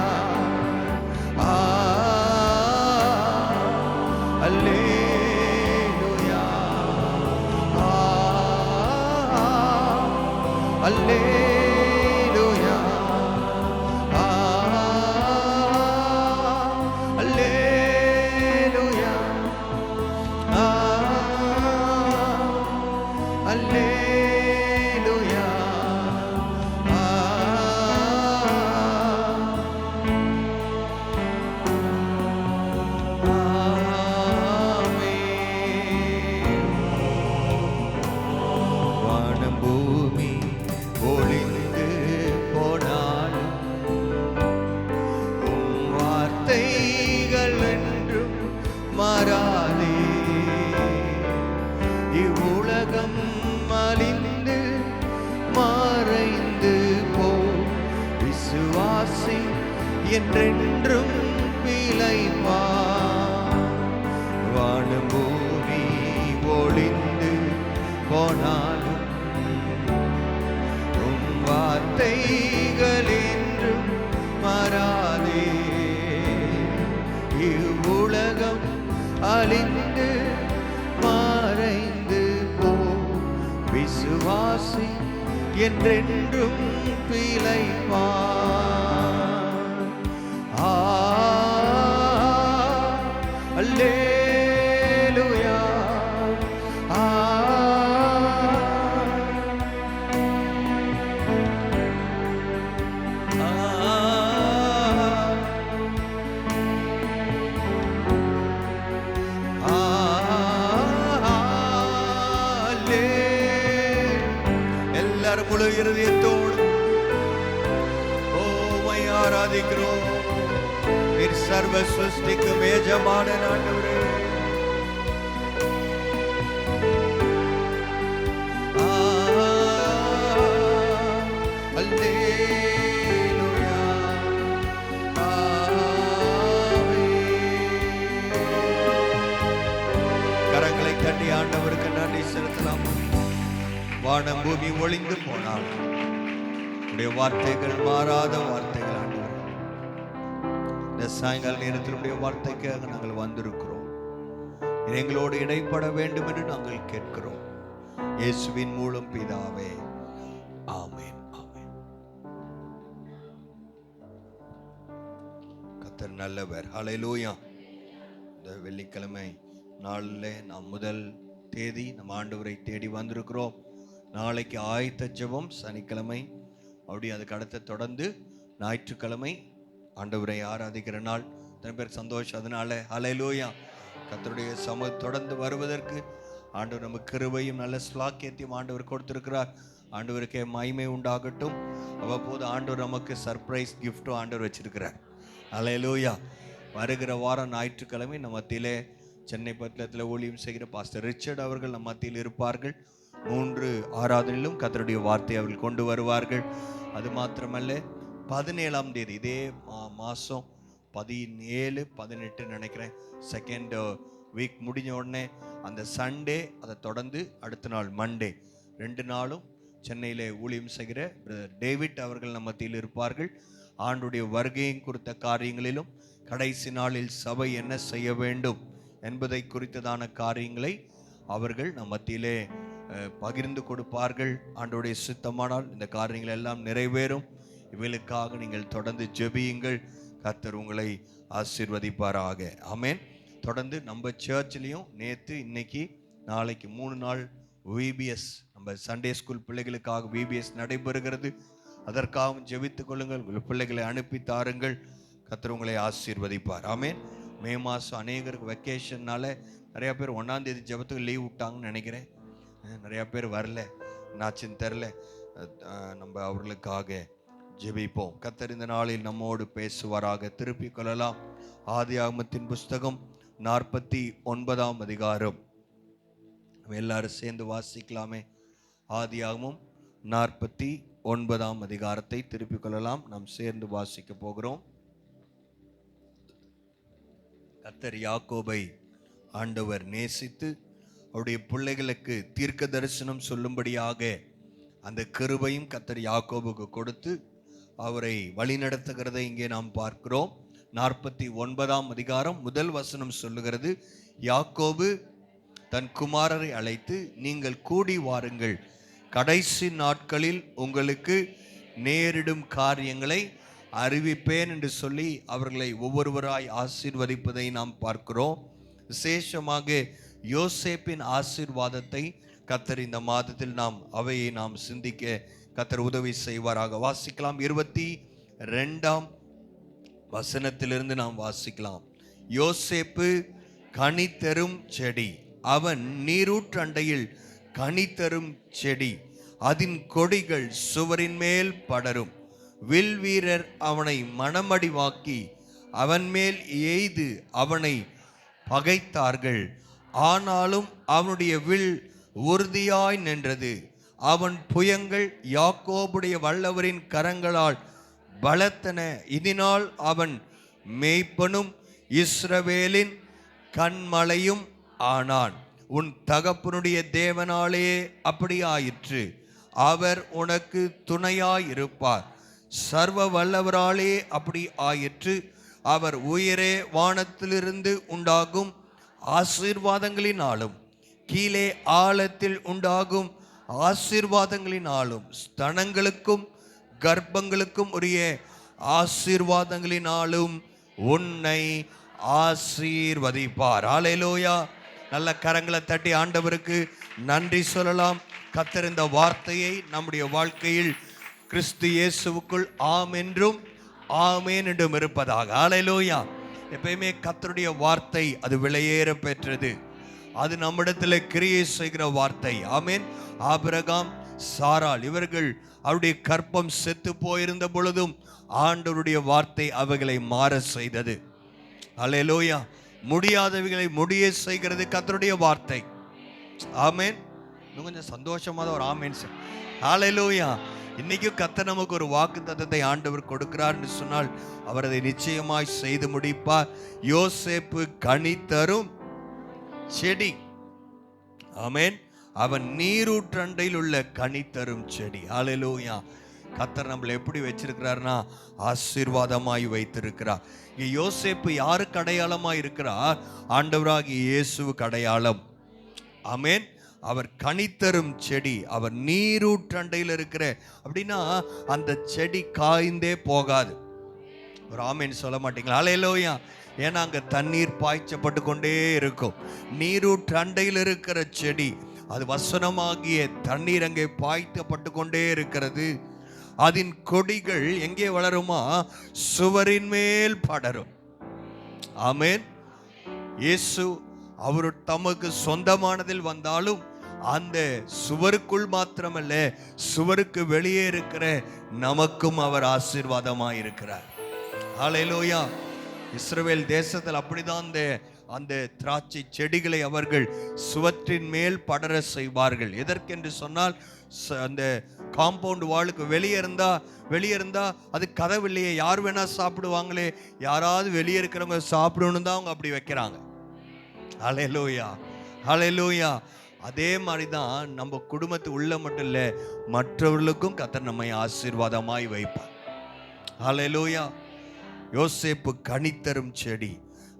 அல்லேலூயா, அல்லேலூயா, அல்லேலூயா, அல்லேலூயா. வானம் பூமி ஒளிந்து போனாலும் உம் வார்த்தைகள் என்றும் மாறாதே. இவ்வுலகம் அழிந்து மறைந்து போ, விசுவாசி என்றென்றும் பிழைப்பான். வானம் பூமி ஒளிந்து போனாலும் உம் வார்த்தைகள் என்றும் மாறாதே. இவ்வுலகம் அழிந்து மறைந்து போ, விசுவாசி என்றென்றும் பிழைப்பான். அல்லேலூயா, எல்லாரும் முழு இருதயத்தோடு ஓமை ஆராதிக்கிறோம். நீர் சர்வ சிருஷ்டிக்கும் எஜமான ஆண்டவரே. அல்லேலூயா, கரங்களை தட்டி ஆண்டவருக்கு நன்றி செலுத்தலாம். வானம் பூமி ஒளிந்து போனால் உடைய வார்த்தைகள் மாறாத வார்த்தைகள் ஆண்டவரே. இந்த சாயங்கால நேரத்தில் உடைய வார்த்தைக்காக நாங்கள் வந்திருக்கிறோம். எங்களோடு இடைப்பட வேண்டும் என்று நாங்கள் கேட்கிறோம். இயேசுவின் மூலம் பிதாவே, ஆமென், ஆமென். கர்த்தர் நல்லவர். ஹல்லேலூயா. இந்த வெள்ளிக்கிழமை நாளில் நாம் முதல் தேதி நம்ம ஆண்டவரை தேடி வந்திருக்கிறோம். நாளைக்கு ஆயத்த ஜெபம் சனிக்கிழமை, அப்படி அதுக்கு அடுத்த தொடர்ந்து ஞாயிற்றுக்கிழமை ஆண்டவரை ஆராதிக்கிற நாள். எத்தனை பேர் சந்தோஷம் அதனால. ஹல்லேலூயா. கர்த்தருடைய தொடர்ந்து வருவதற்கு ஆண்டவர் நமக்கு கிருபையும் நல்ல ஸ்லாக்கியத்தையும் ஆண்டவர் கொடுத்திருக்கிறார். ஆண்டவருக்கே மகிமை உண்டாகட்டும். அவ்வப்போது ஆண்டவர் நமக்கு சர்ப்ரைஸ் கிஃப்ட்டும் ஆண்டவர் வச்சிருக்கிறார். ஹல்லேலூயா. வருகிற வாரம் ஞாயிற்றுக்கிழமை நம்ம மத்தியிலே சென்னை பட்டணத்தில் ஊழியம் செய்கிற பாஸ்டர் ரிச்சர்ட் அவர்கள் நம் மத்தியில் இருப்பார்கள். 3 ஆராதனையிலும் கர்த்தருடைய வார்த்தை அவர்கள் கொண்டு வருவார்கள். அது மாத்திரமல்ல, 17ஆம் தேதி இதே மாதம் 17, 18 நினைக்கிறேன், செகண்ட் வீக் முடிஞ்ச உடனே அந்த சண்டே, அதை தொடர்ந்து அடுத்த நாள் மண்டே, 2 நாளும் சென்னையில் ஊழியம் செய்கிற பிரதர் டேவிட் அவர்கள் நம்ம மத்தியில் இருப்பார்கள். ஆண்டுடைய வருகையும் குறித்த காரியங்களிலும் கடைசி நாளில் சபை என்ன செய்ய வேண்டும் என்பதை குறித்ததான காரியங்களை அவர்கள் நம் மத்தியிலே பகிர்ந்து கொடுப்பார்கள். ஆண்டோடைய சித்தமானால் இந்த காரியங்கள் எல்லாம் நிறைவேறும். இவளுக்காக நீங்கள் தொடர்ந்து ஜெபியுங்கள். கர்த்தர் உங்களை ஆசீர்வதிப்பாராக. ஆமென். தொடர்ந்து நம்ம சர்ச்லேயும் நேற்று, இன்னைக்கு, நாளைக்கு 3 நாள் VBS, நம்ம சண்டே ஸ்கூல் பிள்ளைகளுக்காக VBS நடைபெறுகிறது. அதற்காகவும் ஜெபித்துக் கொள்ளுங்கள். உங்கள் பிள்ளைகளை அனுப்பி தாருங்கள். கர்த்தர் உங்களை ஆசீர்வதிப்பார். ஆமென். மே மாதம் அநேகருக்கு வெக்கேஷன்னால நிறையா பேர் 1ஆம் தேதி ஜெபத்துக்கு லீவ் விட்டாங்கன்னு நினைக்கிறேன். நிறையா பேர் வரல, என்னாச்சுன்னு தெரில. நம்ம அவர்களுக்காக ஜெபிப்போம். கர்த்தர் இந்த நாளில் நம்மோடு பேசுவாராக. திருப்பிக் கொள்ளலாம். ஆதியாகமத்தின் புஸ்தகம் 49ஆம் அதிகாரம். நம்ம எல்லாரும் சேர்ந்து வாசிக்கலாமே. ஆதியாகமம் 49ஆம் அதிகாரத்தை திருப்பிக் கொள்ளலாம். நாம் சேர்ந்து வாசிக்க போகிறோம். கர்த்தர் யாக்கோபை ஆண்டவர் நேசித்து அவருடைய பிள்ளைகளுக்கு தீர்க்க தரிசனம் சொல்லும்படியாக அந்த கிருபையும் கர்த்தர் யாக்கோபுக்கு கொடுத்து அவரை வழிநடத்துகிறதை இங்கே நாம் பார்க்கிறோம். 49ஆம் அதிகாரம் முதல் வசனம் சொல்லுகிறது, யாக்கோபு தன் குமாரரை அழைத்து, நீங்கள் கூடி வாருங்கள், கடைசி நாட்களில் உங்களுக்கு நேரிடும் காரியங்களை அறிவிப்பேன் என்று சொல்லி அவர்களை ஒவ்வொருவராய் ஆசீர்வதிப்பதை நாம் பார்க்கிறோம். விசேஷமாக யோசேப்பின் ஆசீர்வாதத்தை கர்த்தர் இந்த மாதத்தில் அவையை நாம் சிந்திக்க கர்த்தர் உதவி செய்வாராக. வாசிக்கலாம். 22ஆம் வசனத்திலிருந்து நாம் வாசிக்கலாம். யோசேப்பு கனி தரும் செடி, அவன் நீரூற்றண்டையில் கனி தரும் செடி, அதன் கொடிகள் சுவரின் மேல் படரும். வில் வீரர் அவனை மனமடிவாக்கி அவன் மேல் எய்து அவனை பகைத்தார்கள். ஆனாலும் அவனுடைய வில் உறுதியாய் நின்றது. அவன் புயங்கள் யாக்கோபுடைய வல்லவரின் கரங்களால் பலத்தன. இதனால் அவன் மேய்ப்பனும் இஸ்ரவேலின் கண்மலையும் ஆனான். உன் தகப்பனுடைய தேவனாலே அப்படி ஆயிற்று. அவர் உனக்கு துணையாயிருப்பார். சர்வ வல்லவராலே அப்படி ஆயிற்று. அவர் உயரே வானத்திலிருந்து உண்டாகும் ஆசீர்வாதங்களினாலும் கீழே ஆழத்தில் உண்டாகும் ஆசீர்வாதங்களினாலும் ஸ்தனங்களுக்கும் கர்ப்பங்களுக்கும் உரிய ஆசீர்வாதங்களினாலும் உன்னை ஆசீர்வதிப்பார். ஹல்லேலூயா. நல்ல கரங்களை தட்டி ஆண்டவருக்கு நன்றி சொல்லலாம். கர்த்தர் இந்த வார்த்தையை நம்முடைய வாழ்க்கையில் கிறிஸ்து இயேசுவுக்குள் ஆம் என்றும் ஆமேன் என்றும் இருப்பதாக. ஹல்லேலூயா. எப்பயுமே கர்த்தருடைய வார்த்தை அது விலையேற பெற்றது. அது நம்மிடத்தில் கிரியை செய்கிற வார்த்தை. ஆமேன். ஆபிரகாம், சாராள் இவர்கள் அவருடைய கற்பம் செத்து போயிருந்த பொழுதும் ஆண்டவருடைய வார்த்தை அவைகளை மாற செய்தது. ஹல்லேலூயா. முடியாதவைகளை முடிய செய்கிறது கர்த்தருடைய வார்த்தை. ஆமேன். இன்னும் கொஞ்சம் சந்தோஷமா தான் ஒரு ஆமேன். ஹல்லேலூயா. இன்னைக்கும் கர்த்தர் நமக்கு ஒரு வாக்கு தத்தத்தை ஆண்டவர் கொடுக்கிறார் என்று சொன்னால் அவர் அதை நிச்சயமாய் செய்து முடிப்பார். யோசேப்பு கனி தரும் செடி. ஆமேன். அவன் நீரூற்றண்டையில் உள்ள கனி தரும் செடி. ஹல்லேலூயா. கர்த்தர் நம்மளை எப்படி வச்சிருக்கிறார்னா ஆசீர்வாதமாய் வைத்திருக்கிறார். யோசேப்பு யாருக்கு அடையாளமாய் இருக்கிறார்? ஆண்டவராகிய இயேசுவுக்கு அடையாளம். ஆமேன். அவர் கனித்தரும் செடி, அவர் நீரூற்றண்டையில் இருக்கிற, அப்படின்னா அந்த செடி காய்ந்தே போகாது. ஒரு ஆமேன் சொல்ல மாட்டீங்களா? ஹல்லேலூயா. ஏன்னா அங்க தண்ணீர் பாய்ச்சப்பட்டு கொண்டே இருக்கும். நீரூற்றண்டையில் இருக்கிற செடி, அது வசனமாகிய தண்ணீர் அங்கே பாய்ச்சப்பட்டு கொண்டே இருக்கிறது. அதன் கொடிகள் எங்கே வளருமா? சுவரின் மேல் படரும். ஆமேன். இயேசு அவர் தமக்கு சொந்தமானதில் வந்தாலும் அந்த சுவருக்குள் மாத்திரமல்ல, சுவருக்கு வெளியே இருக்கிற நமக்கும் அவர் ஆசீர்வாதமாய் இருக்கிறார். ஹல்லேலூயா. இஸ்ரவேல் தேசத்தில் அப்படிதான் அந்த அந்த திராட்சை செடிகளை அவர்கள் சுவற்றின் மேல் படர செய்வார்கள். எதற்கென்று சொன்னால், அந்த காம்பவுண்ட் வாலுக்கு வெளியே இருந்தா அது கதவில்லையே, யார் வேணா சாப்பிடுவாங்களே, யாராவது வெளியே இருக்கிறவங்க சாப்பிடணும் தான் அவங்க அப்படி வைக்கிறாங்க. ஹல்லேலூயா, ஹல்லேலூயா. அதே மாதிரி தான் நம்ம குடும்பத்து உள்ள மட்டும் இல்லை, மற்றவர்களுக்கும் கர்த்தர் நம்மை ஆசீர்வாதமாய் வைப்பார். ஹல்லேலூயா. யோசேப்பு கனித்தரும் செடி,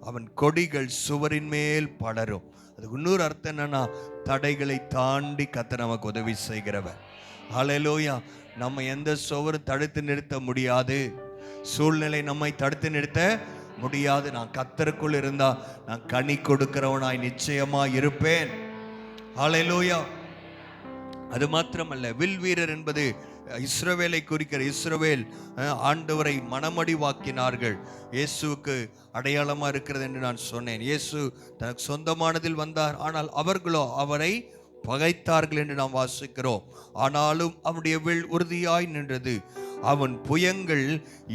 அவன் கொடிகள் சுவரின் மேல் படரும். அதுக்கு இன்னொரு அர்த்தம் என்னன்னா, தடைகளை தாண்டி கர்த்தர் நமக்கு உதவி செய்கிறவர். ஹல்லேலூயா. நம்ம எந்த சுவரும் தடுத்து நிறுத்த முடியாது, சூழ்நிலை நம்மை தடுத்து நிறுத்த முடியாது. நான் கர்த்தருக்குள் இருந்தா நான் கனி கொடுக்கிறவனாய் நிச்சயமா இருப்பேன். ஹல்லேலூயா. அது மாத்திரமல்ல, வில் வீரர் என்பது இஸ்ரவேலை குறிக்கிற. இஸ்ரவேல் ஆண்டவரை மனமடிவாக்கினார்கள். இயேசுவுக்கு அடையாளமா இருக்கிறது என்று நான் சொன்னேன். இயேசு தனக்கு சொந்தமானதில் வந்தார், ஆனால் அவர்களோ அவரை பகைத்தார்கள் என்று நாம் வாசிக்கிறோம். ஆனாலும் அவனுடைய வில் உறுதியாய் நின்றது. அவன் புயங்கள்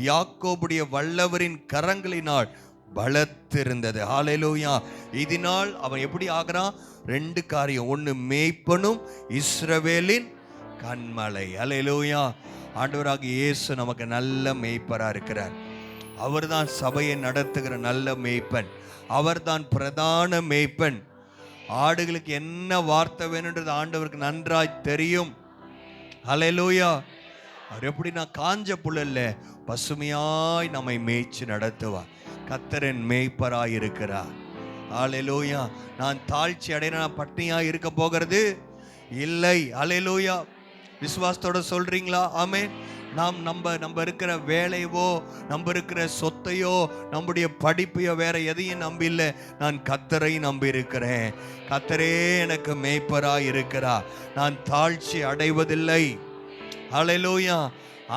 யாக்கோபுடைய வல்லவரின் கரங்களினால் பலத்திருந்தது. ஹல்லேலூயா. இதனால் அவன் எப்படி ஆகிறான்? 2 காரியம். ஒன்று, மேய்ப்பனும் இஸ்ரவேலின் கண்மலை. ஹல்லேலூயா. ஆண்டவராகிய இயேசு நமக்கு நல்ல மேய்ப்பரா இருக்கிறார். அவர்தான் சபையை நடத்துகிற நல்ல மேய்ப்பன். அவர்தான் பிரதான மேய்ப்பன். ஆடுகளுக்கு என்ன வார்த்தை வேணுன்றது ஆண்டவருக்கு நன்றாய் தெரியும். ஹல்லேலூயா. அவர் எப்படின்னா, காஞ்ச புல்ல பசுமையாய் நம்மை மேய்ச்சி நடத்துவார். கர்த்தரின் மேய்ப்பராய் இருக்கிறார். ஹல்லேலூயா. நான் தாழ்ச்சி அடையின, நான் பட்டினியாய் இருக்க போகிறது இல்லை. ஹல்லேலூயா. விசுவாசத்தோட சொல்றீங்களா? ஆமென். நம்ம இருக்கிற வேலையோ, நம்ம இருக்கிற சொத்தையோ, நம்முடைய படிப்பையோ, வேற எதையும் நம்பி இல்லை, நான் கர்த்தரை நம்பி இருக்கிறேன். கர்த்தரே எனக்கு மேய்ப்பராய் இருக்கிறார். நான் தாழ்ச்சி அடைவதில்லை. ஹல்லேலூயா.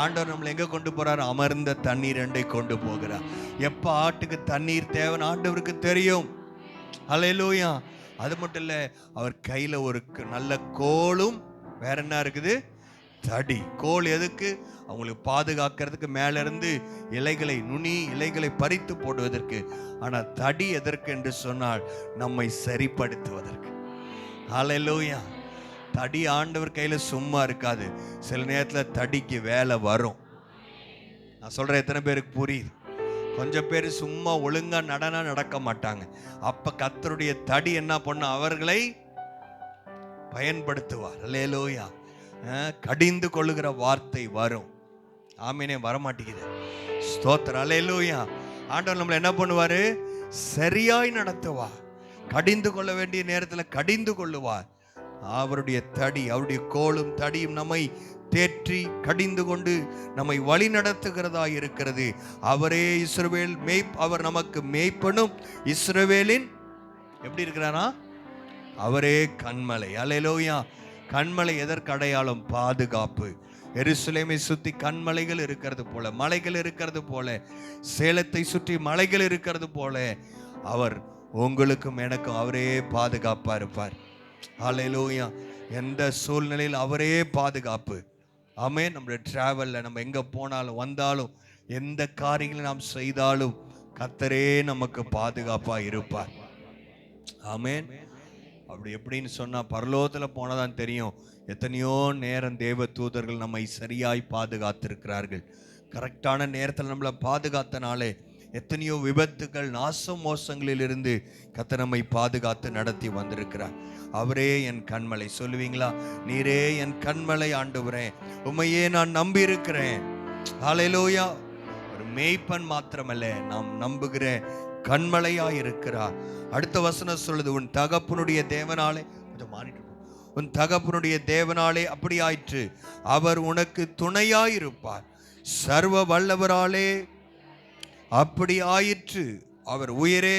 ஆண்டவர் நம்மளை எங்க கொண்டு போறார்? அமர்ந்த தண்ணீர் அண்டை கொண்டு போகிறார். எப்ப ஆட்டுக்கு தண்ணீர் தேவை ஆண்டவருக்கு தெரியும். ஹல்லேலூயா. அது மட்டும் இல்ல, அவர் கையில ஒரு நல்ல கோலும், வேற என்ன இருக்குது? தடி. கோல் எதுக்கு? அவங்களுக்கு பாதுகாக்கிறதுக்கு, மேல இருந்து இலைகளை, நுனி இலைகளை பறித்து போடுவதற்கு. ஆனா தடி எதற்கு என்று சொன்னால், நம்மை சரிப்படுத்துவதற்கு. ஹல்லேலூயா. தடி ஆண்டவர் கையில சும்மா இருக்காது. சில நேரத்தில் தடிக்கு வேலை வரும். நான் சொல்றேன், எத்தனை பேருக்கு புரியுது? கொஞ்சம் பேர் சும்மா ஒழுங்கா நடக்க மாட்டாங்க. அப்ப கர்த்தருடைய தடி என்ன பண்ண? அவர்களை பயன்படுத்துவார். ஹல்லேலூயா. கடிந்து கொள்ளுகிற வார்த்தை வரும். ஆமீனே. வரமாட்டேங்குது. ஸ்தோத்திரம். ஹல்லேலூயா. ஆண்டவர் நம்மளை என்ன பண்ணுவாரு? சரியாய் நடத்துவார். கடிந்து கொள்ள வேண்டிய நேரத்தில் கடிந்து கொள்ளுவார். அவருடைய தடி, அவருடைய கோலும் தடியும் நம்மை தேற்றி கடிந்து கொண்டு நம்மை வழி நடத்துகிறதா இருக்கிறது. அவரே இஸ்ரவேல் அவர் நமக்கு மேய்ப்பனும் இஸ்ரவேலின் எப்படி இருக்கிறாரா? அவரே கண்மலை. ஹல்லேலூயா. கண்மலை எதற்கு அடையாளம்? பாதுகாப்பு. எருசலேமை சுற்றி கண்மலைகள் இருக்கிறது போல, மலைகள் இருக்கிறது போல, சேலத்தை சுற்றி மலைகள் இருக்கிறது போல, அவர் உங்களுக்கும் எனக்கும் அவரே பாதுகாப்பா இருப்பார். ஹல்லேலூயா. எந்த சூழ்நிலையில் அவரே பாதுகாப்பு. ஆமென். நம்முடைய டிராவலில் நம்ம எங்கே போனாலும் வந்தாலும், எந்த காரியங்களை நாம் செய்தாலும் கர்த்தரே நமக்கு பாதுகாப்பாக இருப்பார். ஆமென். அப்படி எப்படின்னு சொன்னால், பரலோகத்தில் போனதான் தெரியும். எத்தனையோ நேரம் தேவ தூதர்கள் நம்மை சரியாய் பாதுகாத்திருக்கிறார்கள். கரெக்டான நேரத்தில் நம்மளை பாதுகாத்தனாலே எத்தனையோ விபத்துகள், நாச மோசங்களில் இருந்து கர்த்தர் நம்மை பாதுகாத்து நடத்தி வந்திருக்கிறார். அவரே என் கண்மலை. சொல்லுவீங்களா? நீரே என் கண்மலை ஆண்டவரே, உம்மையே நான் நம்பி இருக்கிறேன். ஹல்லேலூயா. ஒரு மேய்ப்பன் மாத்திரமல்ல, நாம் நம்புகிற கண்மலையாய் இருக்கிறார். அடுத்த வசனம் சொல்லுது, உன் தகப்பனுடைய தேவனாலே, கொஞ்சம் மாறிட்டு, உன் தகப்பனுடைய தேவனாலே அப்படி ஆயிற்று, அவர் உனக்கு துணையாய் இருப்பார். சர்வ வல்லவராலே அப்படி ஆயிற்று. அவர் உயரே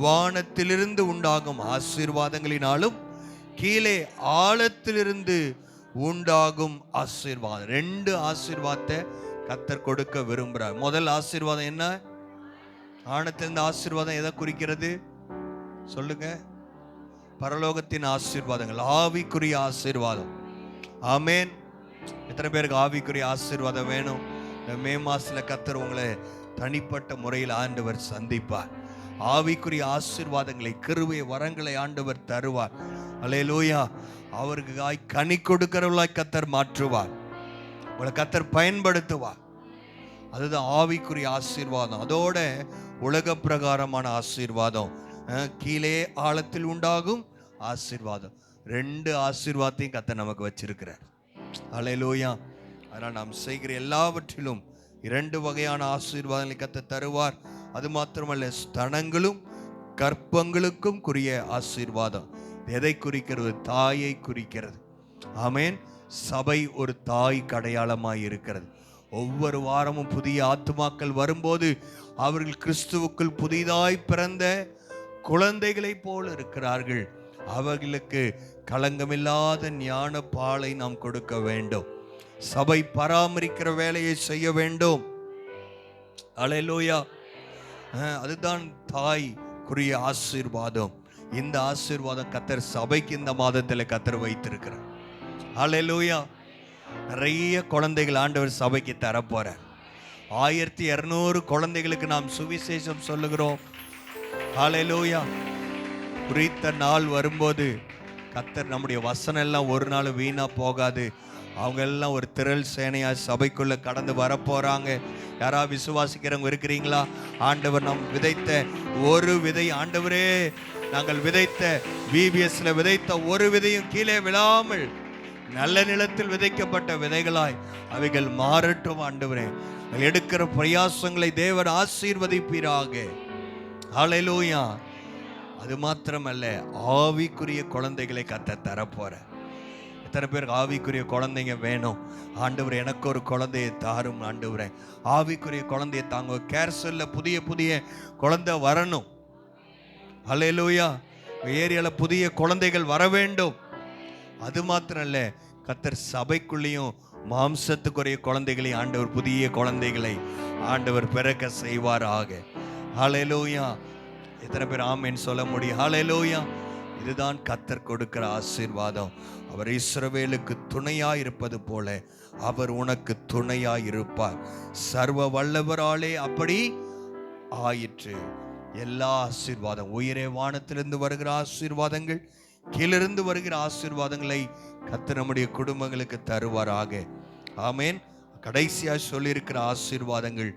வானத்திலிருந்து உண்டாகும் ஆசீர்வாதங்களினாலும் கீழே ஆழத்திலிருந்து உண்டாகும் ஆசீர்வாதம். 2 ஆசீர்வாதத்தை கர்த்தர் கொடுக்க விரும்புகிறார். முதல் ஆசீர்வாதம் என்ன? ஆழத்திலிருந்து ஆசீர்வாதம் எதை குறிக்கிறது? சொல்லுங்க. பரலோகத்தின் ஆசீர்வாதங்கள், ஆவிக்குரிய ஆசீர்வாதம். ஆமென். எத்தனை பேருக்கு ஆவிக்குரிய ஆசீர்வாதம் வேணும்? இந்த மே மாசத்துல கர்த்தர் உங்களை தனிப்பட்ட முறையில் ஆண்டவர் சந்திப்பார். ஆவிக்குரிய ஆசீர்வாதங்களை, கிருபை வரங்களை ஆண்டவர் தருவார். அல்லேலூயா. அவருக்காய் கனி கொடுக்கிறவர்களாய் கர்த்தர் மாற்றுவார். உங்களை கர்த்தர் பயன்படுத்துவார். அதுதான் ஆவிக்குரிய ஆசீர்வாதம். அதோட உலக பிரகாரமான ஆசீர்வாதம், கீழே ஆழத்தில் உண்டாகும் ஆசீர்வாதம். 2 ஆசீர்வாதத்தையும் கர்த்தர் நமக்கு வச்சிருக்கிறார். அல்லேலூயா. அதனால் நாம் செய்கிற எல்லாவற்றிலும் 2 வகையான ஆசீர்வாதங்களை கர்த்தர் தருவார். அது மாத்திரமல்ல, ஸ்தனங்களும் கற்பங்களுக்கும் குறிய ஆசீர்வாதம். எதை குறிக்கிறது? தாயை குறிக்கிறது. ஆமென். சபை ஒரு தாய் அடையாளமாய் இருக்கிறது. ஒவ்வொரு வாரமும் புதிய ஆத்துமாக்கள் வரும்போது அவர்கள் கிறிஸ்துவுக்குள் புதிதாய் பிறந்த குழந்தைகளை போல இருக்கிறார்கள். அவர்களுக்கு களங்கமில்லாத ஞான பாலை நாம் கொடுக்க வேண்டும். சபை பராமரிக்கிற வேலையை செய்ய வேண்டும். அல்லேலூயா. அதுதான் தாய்க்குரிய ஆசீர்வாதம். இந்த ஆசீர்வாதம் கர்த்தர் சபைக்கு இந்த மாதத்தில் கர்த்தர் வைத்திருக்கிறார். அல்லேலூயா. நிறைய குழந்தைகள் ஆண்டவர் சபைக்கு தரப்போறார். 1200 குழந்தைகளுக்கு நாம் சுவிசேஷம் சொல்லுகிறோம். அல்லேலூயா. குறித்த நாள் வரும்போது கர்த்தர் நம்முடைய வசனம் எல்லாம் ஒரு நாள் வீணா போகாது. அவங்க எல்லாம் ஒரு திரள் சேனையா சபைக்குள்ள கடந்து வரப்போறாங்க. யாராவது விசுவாசிக்கிறவங்க இருக்கிறீங்களா? ஆண்டவர் நாம் விதைத்த ஒரு விதை, ஆண்டவரே நாங்கள் விதைத்த VBSல விதைத்த ஒரு விதையும் கீழே விழாமல் நல்ல நிலத்தில் விதைக்கப்பட்ட விதைகளாய் அவைகள் மாறட்டும். ஆண்டவரே, எடுக்கிற பிரயாசங்களை தேவன் ஆசீர்வதிப்பீராக. ஹல்லேலூயா. அது மாத்திரமல்ல, ஆவிக்குரிய குழந்தைகளை கர்த்தர் தரப்போற. எத்தனை பேருக்கு ஆவிக்குரிய குழந்தைங்க வேணும்? ஆண்டவர் எனக்கு ஒரு குழந்தையை தாரும் ஆண்டவரே. ஆவிக்குரிய குழந்தையை தாங்க. கேர்சல்ல புதிய புதிய குழந்தை வரணும். ஹல்லேலூயா. ஏரியால புதிய குழந்தைகள் வர வேண்டும். அது மாத்திரம் இல்ல, கர்த்தர் சபைக்குள்ளேயும் மாம்சத்துக்குரிய குழந்தைகளை ஆண்டவர், புதிய குழந்தைகளை ஆண்டவர் பிறக்க செய்வாராக. ஹல்லேலூயா. எத்தனை பேர் ஆமென் சொல்ல முடியும்? ஹல்லேலூயா. இதுதான் கர்த்தர் கொடுக்கிற ஆசீர்வாதம். அவர் இஸ்ரவேலுக்கு துணையாய் இருப்பது போல அவர் உனக்கு துணையாய் இருப்பார். சர்வ வல்லவராலே அப்படி ஆயிற்று. எல்லா ஆசீர்வாதம், உயரே வானத்திலிருந்து வருகிற ஆசீர்வாதங்கள், கீழிருந்து வருகிற ஆசீர்வாதங்களை கர்த்தர் நம்முடைய குடும்பங்களுக்கு தருவாராக. ஆமென். கடைசியா சொல்லியிருக்கிற ஆசீர்வாதங்கள்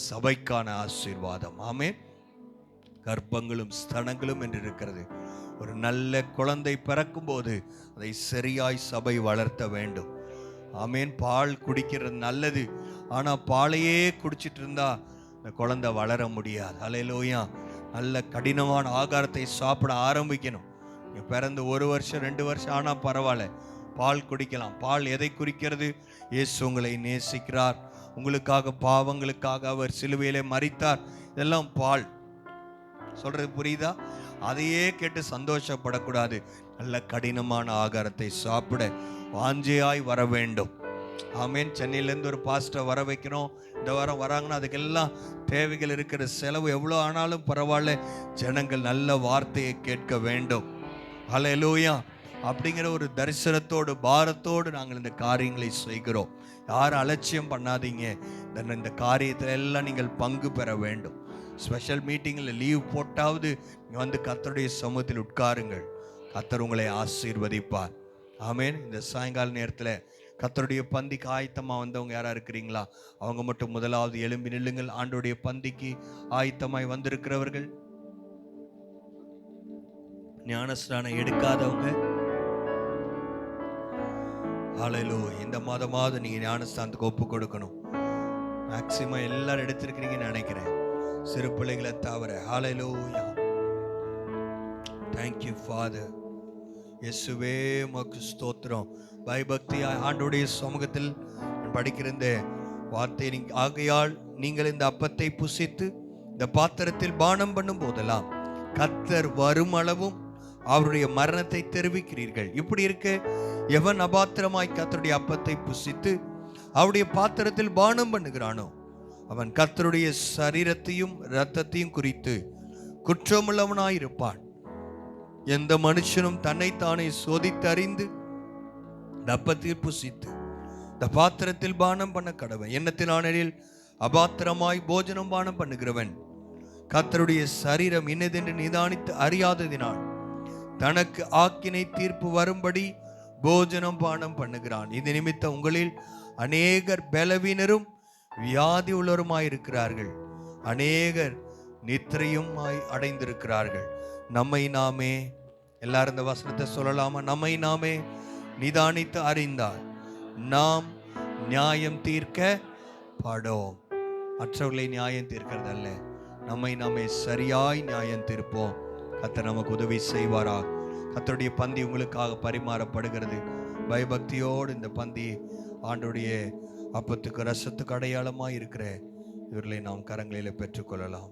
சபைக்கான ஆசீர்வாதம். ஆமென். கர்ப்பங்களும் ஸ்தனங்களும் என்று இருக்கிறது. ஒரு நல்ல குழந்தை பிறக்கும் போது அதை சரியாய் சபை வளர்த்த வேண்டும். ஆமென். பால் குடிக்கிறது நல்லது. ஆனா பாலையே குடிச்சிட்டு இருந்தா இந்த குழந்தை வளர முடியாது. அல்லேலூயா. நல்ல கடினமான ஆகாரத்தை சாப்பிட ஆரம்பிக்கணும். பிறந்து 1 வருஷம் 2 வருஷம் ஆனா பரவாயில்ல, பால் குடிக்கலாம். பால் எதை குறிக்கிறது? இயேசு உங்களை நேசிக்கிறார், உங்களுக்காக பாவங்களுக்காக அவர் சிலுவையிலே மரித்தார். இதெல்லாம் பால். சொல்றது புரியுதா? அதையே கேட்டு சந்தோஷப்படக்கூடாது. நல்ல கடினமான ஆகாரத்தை சாப்பிட வாஞ்சையாய் வர வேண்டும். ஆமேன். சென்னையிலேருந்து ஒரு பாஸ்டர் வர வைக்கிறோம். இந்த வாரம் வராங்கன்னா அதுக்கெல்லாம் தேவைகள் இருக்கிற செலவு எவ்வளோ ஆனாலும் பரவாயில்ல, ஜனங்கள் நல்ல வார்த்தையை கேட்க வேண்டும். ஹல்லேலூயா. அப்படிங்கிற ஒரு தரிசனத்தோடு பாரத்தோடு நாங்கள் இந்த காரியங்களை செய்கிறோம். யாரும் அலட்சியம் பண்ணாதீங்க. இந்த காரியத்தில் எல்லாம் நீங்கள் பங்கு பெற வேண்டும். ஸ்பெஷல் மீட்டிங்கில் லீவ் போட்டாவது வந்து கர்த்தருடைய சமூகத்தில் உட்காருங்கள். கர்த்தர் உங்களை ஆசீர்வதிப்பார். ஆமேன். இந்த சாயங்கால நேரத்தில் கர்த்தருடைய பந்திக்கு ஆயத்தமாக வந்தவங்க யாரா இருக்கிறீங்களா? அவங்க மட்டும் முதலாவது எழும்பி நில்லுங்கள். ஆண்டோடைய பந்திக்கு ஆயத்தமாய் வந்திருக்கிறவர்கள், ஞானஸ்நானம் எடுக்காதவங்க, ஹல்லேலூயா. இந்த மாதமாவது நீங்க ஞானஸ்நானத்துக்கு ஒப்பு கொடுக்கணும். மேக்சிமம் எல்லாரும் எடுத்திருக்கிறீங்கன்னு நினைக்கிறேன், சிறு பிள்ளைகளை தவிர. ஹல்லேலூயா. Thank you Father. இயேசுவே உமக்கு ஸ்தோத்திரம். பயபக்தியாய் ஆண்டவருடைய சமூகத்தில் படிக்கிற இந்த வார்த்தை, ஆகையால் நீங்கள் இந்த அப்பத்தை புசித்து இந்த பாத்திரத்தில் பானம் பண்ணும் போதெல்லாம் கர்த்தர் வரும் அளவும் அவருடைய மரணத்தை தெரிவிக்கிறீர்கள். இப்படி இருக்க எவன் அபாத்திரமாய் கர்த்தருடைய அப்பத்தை புசித்து அவருடைய பாத்திரத்தில் பானம் பண்ணுகிறானோ அவன் கர்த்தருடைய சரீரத்தையும் இரத்தத்தையும் குறித்து குற்றமுள்ளவனாயிருப்பான். எந்த மனுஷனும் தன்னைத்தானே சோதித்து அறிந்து இந்த அப்பத்தில் புசித்து இந்த பாத்திரத்தில் பானம் பண்ண கடவன். எண்ணத்தினானில் அபாத்திரமாய் போஜனம் பானம் பண்ணுகிறவன் கர்த்தருடைய சரீரம் இன்னதென்று நிதானித்து அறியாததினால் தனக்கு ஆக்கினை தீர்ப்பு வரும்படி போஜனம் பானம் பண்ணுகிறான். இது நிமித்தம் உங்களில் அநேகர் பலவீனரும் வியாதி உள்ளவருமாயிருக்கிறார்கள், அநேகர் நித்திரையும் அடைந்திருக்கிறார்கள். நம்மை நாமே, எல்லாரும் இந்த வசனத்தை சொல்லலாமா? நம்மை நாமே நிதானித்து அறிந்தால் நாம் நியாயம் தீர்க்க படோம். மற்றவர்களை நியாயம் தீர்க்கிறதல்ல, நம்மை நாமே சரியாய் நியாயம் தீர்ப்போம். கர்த்தர் நமக்கு உதவி செய்வாரா. கர்த்தருடைய பந்தி உங்களுக்காக பரிமாறப்படுகிறது. பயபக்தியோடு இந்த பந்தி ஆண்டுடைய அப்பத்துக்கு ரசத்துக்கு அடையாளமாய் இருக்கிற இவர்களை நாம் கரங்களில் பெற்றுக்கொள்ளலாம்.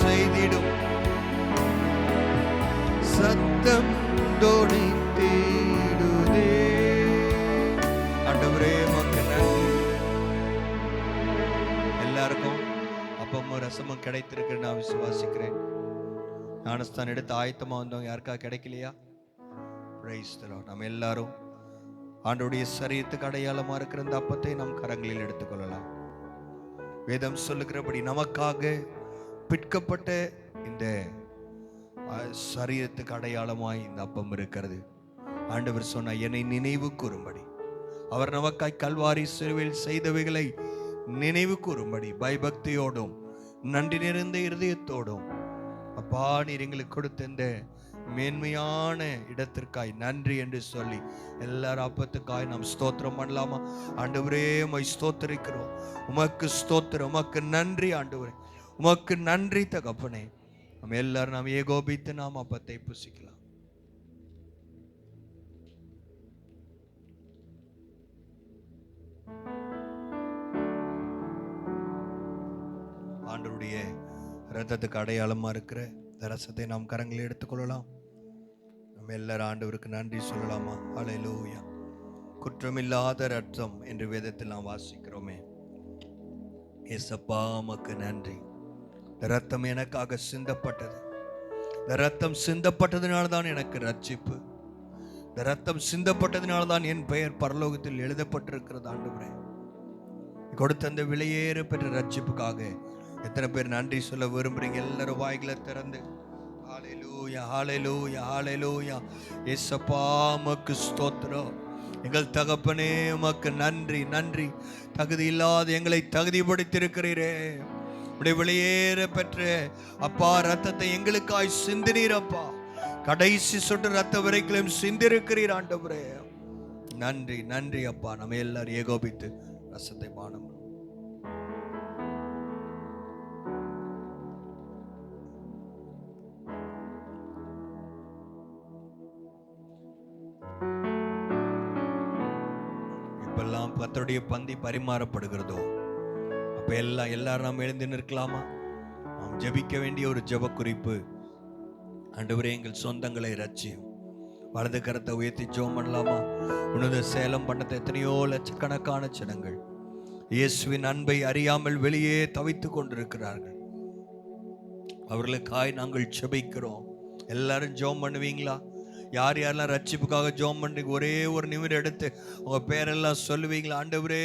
செய்திடும் சத்தம் தொனித்திடுதே. ஆண்டவரே உமக்கு நன்றி. எல்லாருக்கும் அப்பமும் ரசமும் கிடைத்திருக்கு நான் விசுவாசிக்கிறேன். ஞானஸ்தானம் எடுத்து ஆயத்தமா வந்தவங்க யாருக்கா கிடைக்கலையா? Praise the Lord. நம்ம எல்லாரும் ஆண்டவருடைய சரீரத்துக்கு அடையாளமா இருக்கிற இந்த அப்பத்தை நம் கரங்களில் எடுத்துக்கொள்ளலாம். வேதம் சொல்லுகிறபடி நமக்காக பிற்கப்பட்ட இந்த சரீரத்துக்கு அடையாளமாய் இந்த அப்பம் இருக்கிறது. ஆண்டவர் சொன்ன என்னை நினைவு கூறும்படி, அவர் நமக்காய் கல்வாரி சிலுவையில் செய்தவைகளை நினைவு கூறும்படி பயபக்தியோடும் நன்றி நிறைந்த இருதயத்தோடும் அப்பா நீர் எங்களுக்கு கொடுத்த இந்த மேன்மையான இடத்திற்காய் நன்றி என்று சொல்லி எல்லாரும் அப்பத்துக்காய் நாம் ஸ்தோத்திரம் பண்ணலாமா? ஆண்டவரே உம்மை ஸ்தோத்திரிக்கிறோம். உமக்கு ஸ்தோத்திரம், உமக்கு நன்றி ஆண்டவரே, உமக்கு நன்றி தகப்பனே. நம்ம எல்லாரும் நாம் ஏகோபித்து நாம் அப்பத்தை புசிக்கலாம். இரத்தத்துக்கு அடையாளமா இருக்கிற இந்த ரசத்தை நாம் கரங்களில் எடுத்துக்கொள்ளலாம். நம்ம எல்லாரும் ஆண்டவருக்கு நன்றி சொல்லலாமா? ஹல்லேலூயா. குற்றமில்லாத ரத்தம் என்று வேதத்தில் நாம் வாசிக்கிறோமே. ஏசப்பா உமக்கு நன்றி. இந்த ரத்தம் எனக்காக சிந்தப்பட்டது. இந்த ரத்தம் சிந்தப்பட்டதினால தான் எனக்கு ரட்சிப்பு. இந்த ரத்தம் சிந்தப்பட்டதினால தான் என் பெயர் பரலோகத்தில் எழுதப்பட்டிருக்கிறது. ஆண்டவரே, கொடுத்த அந்த விலையேற பெற்ற ரட்சிப்புக்காக எத்தனை பேர் நன்றி சொல்ல விரும்புறீங்க? எல்லாரும் வாய்களை திறந்து ஹல்லேலூயா, ஹல்லேலூயா, ஹல்லேலூயா. ஏசப்பா உமக்கு ஸ்தோத்திரம். எங்கள் தகப்பனே உமக்கு நன்றி, நன்றி. தகுதி இல்லாத எங்களை தகுதிப்படுத்தியிருக்கிறீரே. உடைய வெளியேற பெற்ற அப்பா ரத்தத்தை எங்களுக்காய் சிந்தினீர் அப்பா. கடைசி சொட்டு ரத்த வரைக்கும் சிந்திருக்கிறீர் ஆண்டவரே. நன்றி, நன்றி அப்பா. நம்ம எல்லாரும் ஏகோபித்து ரசத்தை பானம். இப்பெல்லாம் கர்த்தருடைய பந்தி பரிமாறப்படுகிறதோ அப்ப எல்லாரும் நாம் எழுந்து நிற்கலாமா? நாம் ஜெபிக்க வேண்டிய ஒரு ஜெப குறிப்பு. ஆண்டவரே, எங்கள் சொந்தங்களை ரட்சியும். வலது கரத்தை உயர்த்தி ஜெபம் பண்ணலாமா? உனது சேலம் பண்ணத்தை எத்தனையோ லட்சக்கணக்கான ஜனங்கள் இயேசுவின் அன்பை அறியாமல் வெளியே தவித்துக் கொண்டிருக்கிறார்கள். அவர்களுக்காய் நாங்கள் ஜெபிக்கிறோம். எல்லாரும் ஜெபம் பண்ணுவீங்களா? யார் யாரெல்லாம் ரட்சிப்புக்காக ஜெபம் பண்ணுறீங்க ஒரே ஒரு நிமிடம் எடுத்து உங்க பேரெல்லாம் சொல்லுவீங்களா? ஆண்டவரே,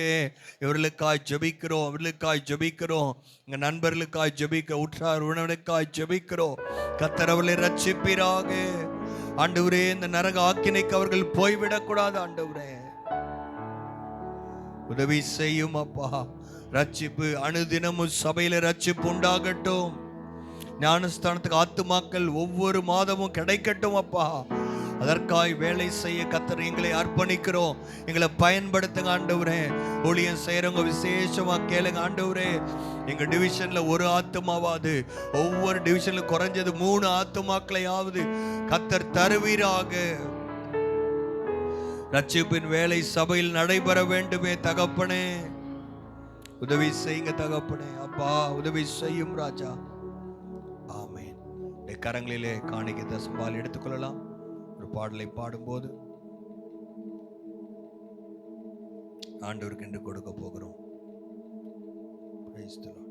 இவர்களுக்காய் ஜெபிக்கிறோம், அவர்களுக்காய் ஜெபிக்கிறோம், எங்க நண்பர்களுக்காய் ஜெபிக்கிறோம், உற்றார் உறவினருக்காய் ஜெபிக்கிறோம். கர்த்தர் அவர்களை ரட்சிப்பீராக. ஆண்டவரே, இந்த நரக ஆக்கினைக்கு அவர்கள் போய்விடக்கூடாது. ஆண்டவரே, உதவி செய்யும் அப்பா. ரட்சிப்பு அனுதினமும் சபையில ரட்சிப்பு உண்டாகட்டும். ஞானஸ்தானத்துக்கு ஆத்துமாக்கள் ஒவ்வொரு மாதமும் கிடைக்கட்டும் அப்பா. அதற்காய் வேலை செய்ய கர்த்தர் எங்களை அர்ப்பணிக்கிறோம். எங்களை பயன்படுத்துங்க ஆண்டவரே. ஊழியம் செய்யறவங்க விசேஷமா கேளுங்க ஆண்டவரே. எங்க டிவிஷன்ல ஒரு ஆத்துமாவாது, ஒவ்வொரு டிவிஷன்ல குறைஞ்சது 3 ஆத்துமாக்களையாவது கர்த்தர் தருவீராக. ரட்சிப்பின் வேலை சபையில் நடைபெற வேண்டுமே தகப்பனே. உதவி செய்யுங்க தகப்பனே. அப்பா, உதவி செய்யும் ராஜா. ஆமென். கரங்களிலே காணிக்கை தசம்பால் எடுத்துக்கொள்ளலாம். ஒரு பாடலை பாடும்போது ஆண்டவருக்கு என்று கொடுக்க போகிறோம். Praise the Lord.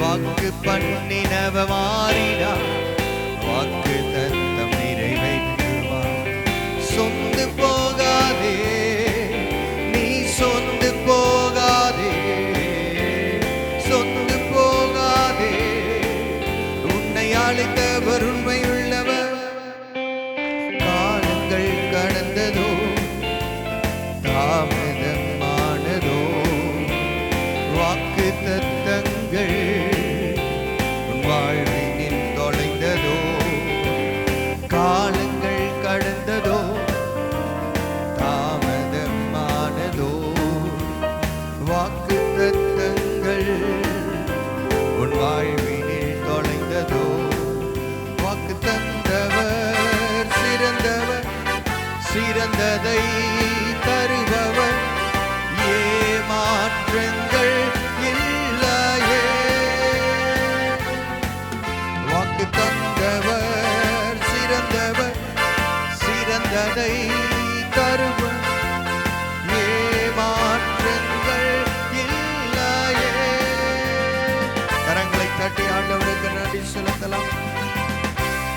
வாக்கு பண்ணினவ மாறினா வாக்கு தத்தம் நிறைவேற்றுவா. சொந்து போகாதே நீ, சொந்து போகாதே, சொந்து போகாதே. உன்னை அழைத்தவர் உண்மையுள்ளவர். காலங்கள் கடந்ததோ தாமதமானதோ வாக்கு தத்தங்கள் வாழ்வினில் தொலைந்ததோ. காலங்கள் கடந்ததோ தாமதமானதோ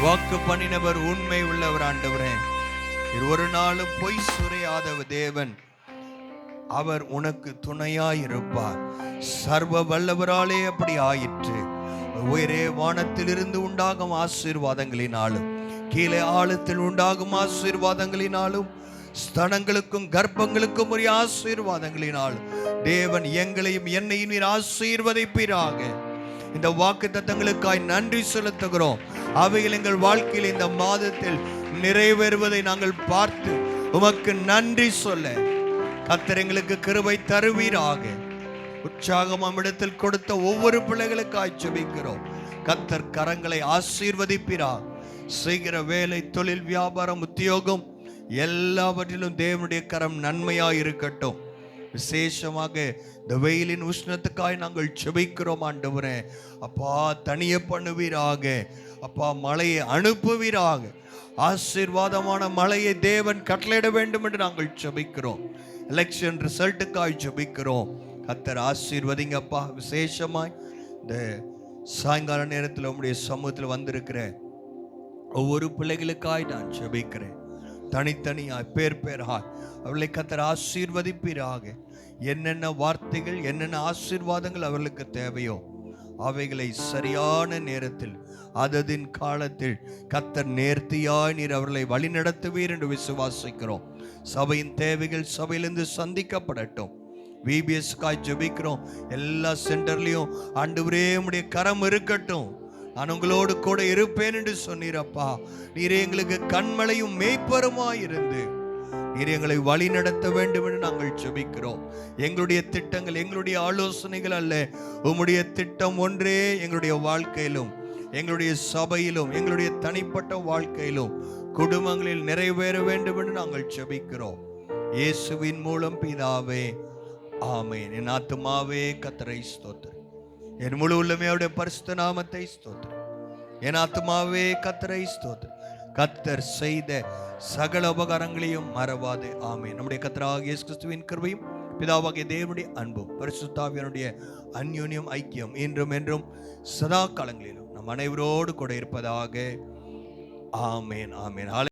வாக்கு பண்ணினவர் உண்மை உள்ளவர் ஆண்டவரே. ஒரு நாளும் பொய் சுரையாத தேவன். அவர் உனக்கு துணையாயிருப்பார். சர்வ வல்லவராலே அப்படி ஆயிற்று. உயரே வானத்திலிருந்து உண்டாகும் ஆசீர்வாதங்களினாலும் கீழே ஆழத்தில் உண்டாகும் ஆசீர்வாதங்களினாலும் ஸ்தனங்களுக்கும் கர்ப்பங்களுக்கும் உரிய ஆசீர்வாதங்களினாலும் தேவன் எங்களையும் என்னையும் நீர் ஆசீர்வதிப்பீராக. இந்த வாக்குத்தத்தங்களுக்காய் நன்றி செலுத்துகிறோம். அவைகள் எங்கள் வாழ்க்கையில் இந்த மாதத்தில் நிறைவேறுவதை நாங்கள் பார்த்து உமக்கு நன்றி சொல்ல கர்த்தர் எங்களுக்கு கிருபை தருவீராக. உற்சாகமாம் இடத்தில் கொடுத்த ஒவ்வொரு பிள்ளைகளுக்காய் ஜெபிக்கிறோம். கர்த்தர் கரங்களை ஆசீர்வதிப்பீராக. செய்கிற வேலை, தொழில், வியாபாரம், உத்தியோகம் எல்லாவற்றிலும் தேவனுடைய கரம் நன்மையாய் இருக்கட்டும். விசேஷமாக இந்த வெயிலின் உஷ்ணத்துக்காய் நாங்கள் ஜெபிக்கிறோம் ஆண்டவரே. அப்பா தனிய பண்ணுவீராக. அப்பா மழையை அனுப்புவீராக. ஆசீர்வாதமான மழையை தேவன் கட்டளையிட வேண்டும் என்று நாங்கள் ஜெபிக்கிறோம். எலெக்ஷன் ரிசல்ட்டுக்காய் ஜெபிக்கிறோம். கர்த்தர் ஆசீர்வதிங்கப்பா. விசேஷமாய் இந்த சாயங்கால நேரத்தில் உங்களுடைய சமூகத்தில் வந்திருக்கிற ஒவ்வொரு பிள்ளைகளுக்காய் நான் ஜெபிக்கிறேன். தனித்தனியாய் பேராய் அவர்களை கர்த்தர் ஆசீர்வதிப்பீராக. என்னென்ன வார்த்தைகள், என்னென்ன ஆசீர்வாதங்கள் அவர்களுக்கு தேவையோ அவைகளை சரியான நேரத்தில் அததின் காலத்தில் கர்த்தர் நேர்த்தியாய் நீர் அவர்களை வழி நடத்துவீர் என்று விசுவாசிக்கிறோம். சபையின் தேவைகள் சபையிலிருந்து சந்திக்கப்படட்டும். VBSக்காய் ஜெபிக்கிறோம். எல்லா சென்டர்லையும் ஆண்டவரே உம்முடைய கரம் இருக்கட்டும். நான் உங்களோடு கூட இருப்பேன் என்று சொன்னீரப்பா. நீரே எங்களுக்கு கண்மலையும் மேய்ப்பருமாய் இருந்து நீர் எங்களை வழி நடத்த வேண்டும் என்று நாங்கள் ஜெபிக்கிறோம். எங்களுடைய திட்டங்கள், எங்களுடைய ஆலோசனைகள் அல்ல, உம்முடைய திட்டம் ஒன்றே எங்களுடைய வாழ்க்கையிலும், எங்களுடைய சபையிலும், எங்களுடைய தனிப்பட்ட வாழ்க்கையிலும், குடும்பங்களில் நிறைவேற வேண்டும் என்று நாங்கள் ஜெபிக்கிறோம். இயேசுவின் மூலம் பிதாவே, ஆமென். என் ஆத்துமாவே கர்த்தரை ஸ்தோத்திரி. என் முழு உள்ளமே அவருடைய பரிசுத்த நாமத்தை ஸ்தோத்திரி. என் ஆத்துமாவே கர்த்தரை ஸ்தோத்திரி. கர்த்தர் செய்த சகல உபகாரங்களையும் மறவாது. ஆமென். நம்முடைய கர்த்தராகிய இயேசு கிறிஸ்துவின் கிருபையும் பிதாவாகிய தேவனுடைய அன்பும் பரிசுத்த ஆவியானவருடைய அன்யோன்யம் ஐக்கியம் இன்றும் என்றும் சதா காலங்களிலும் நம் அனைவரோடு கூட இருப்பதாக. ஆமென். ஆமென்.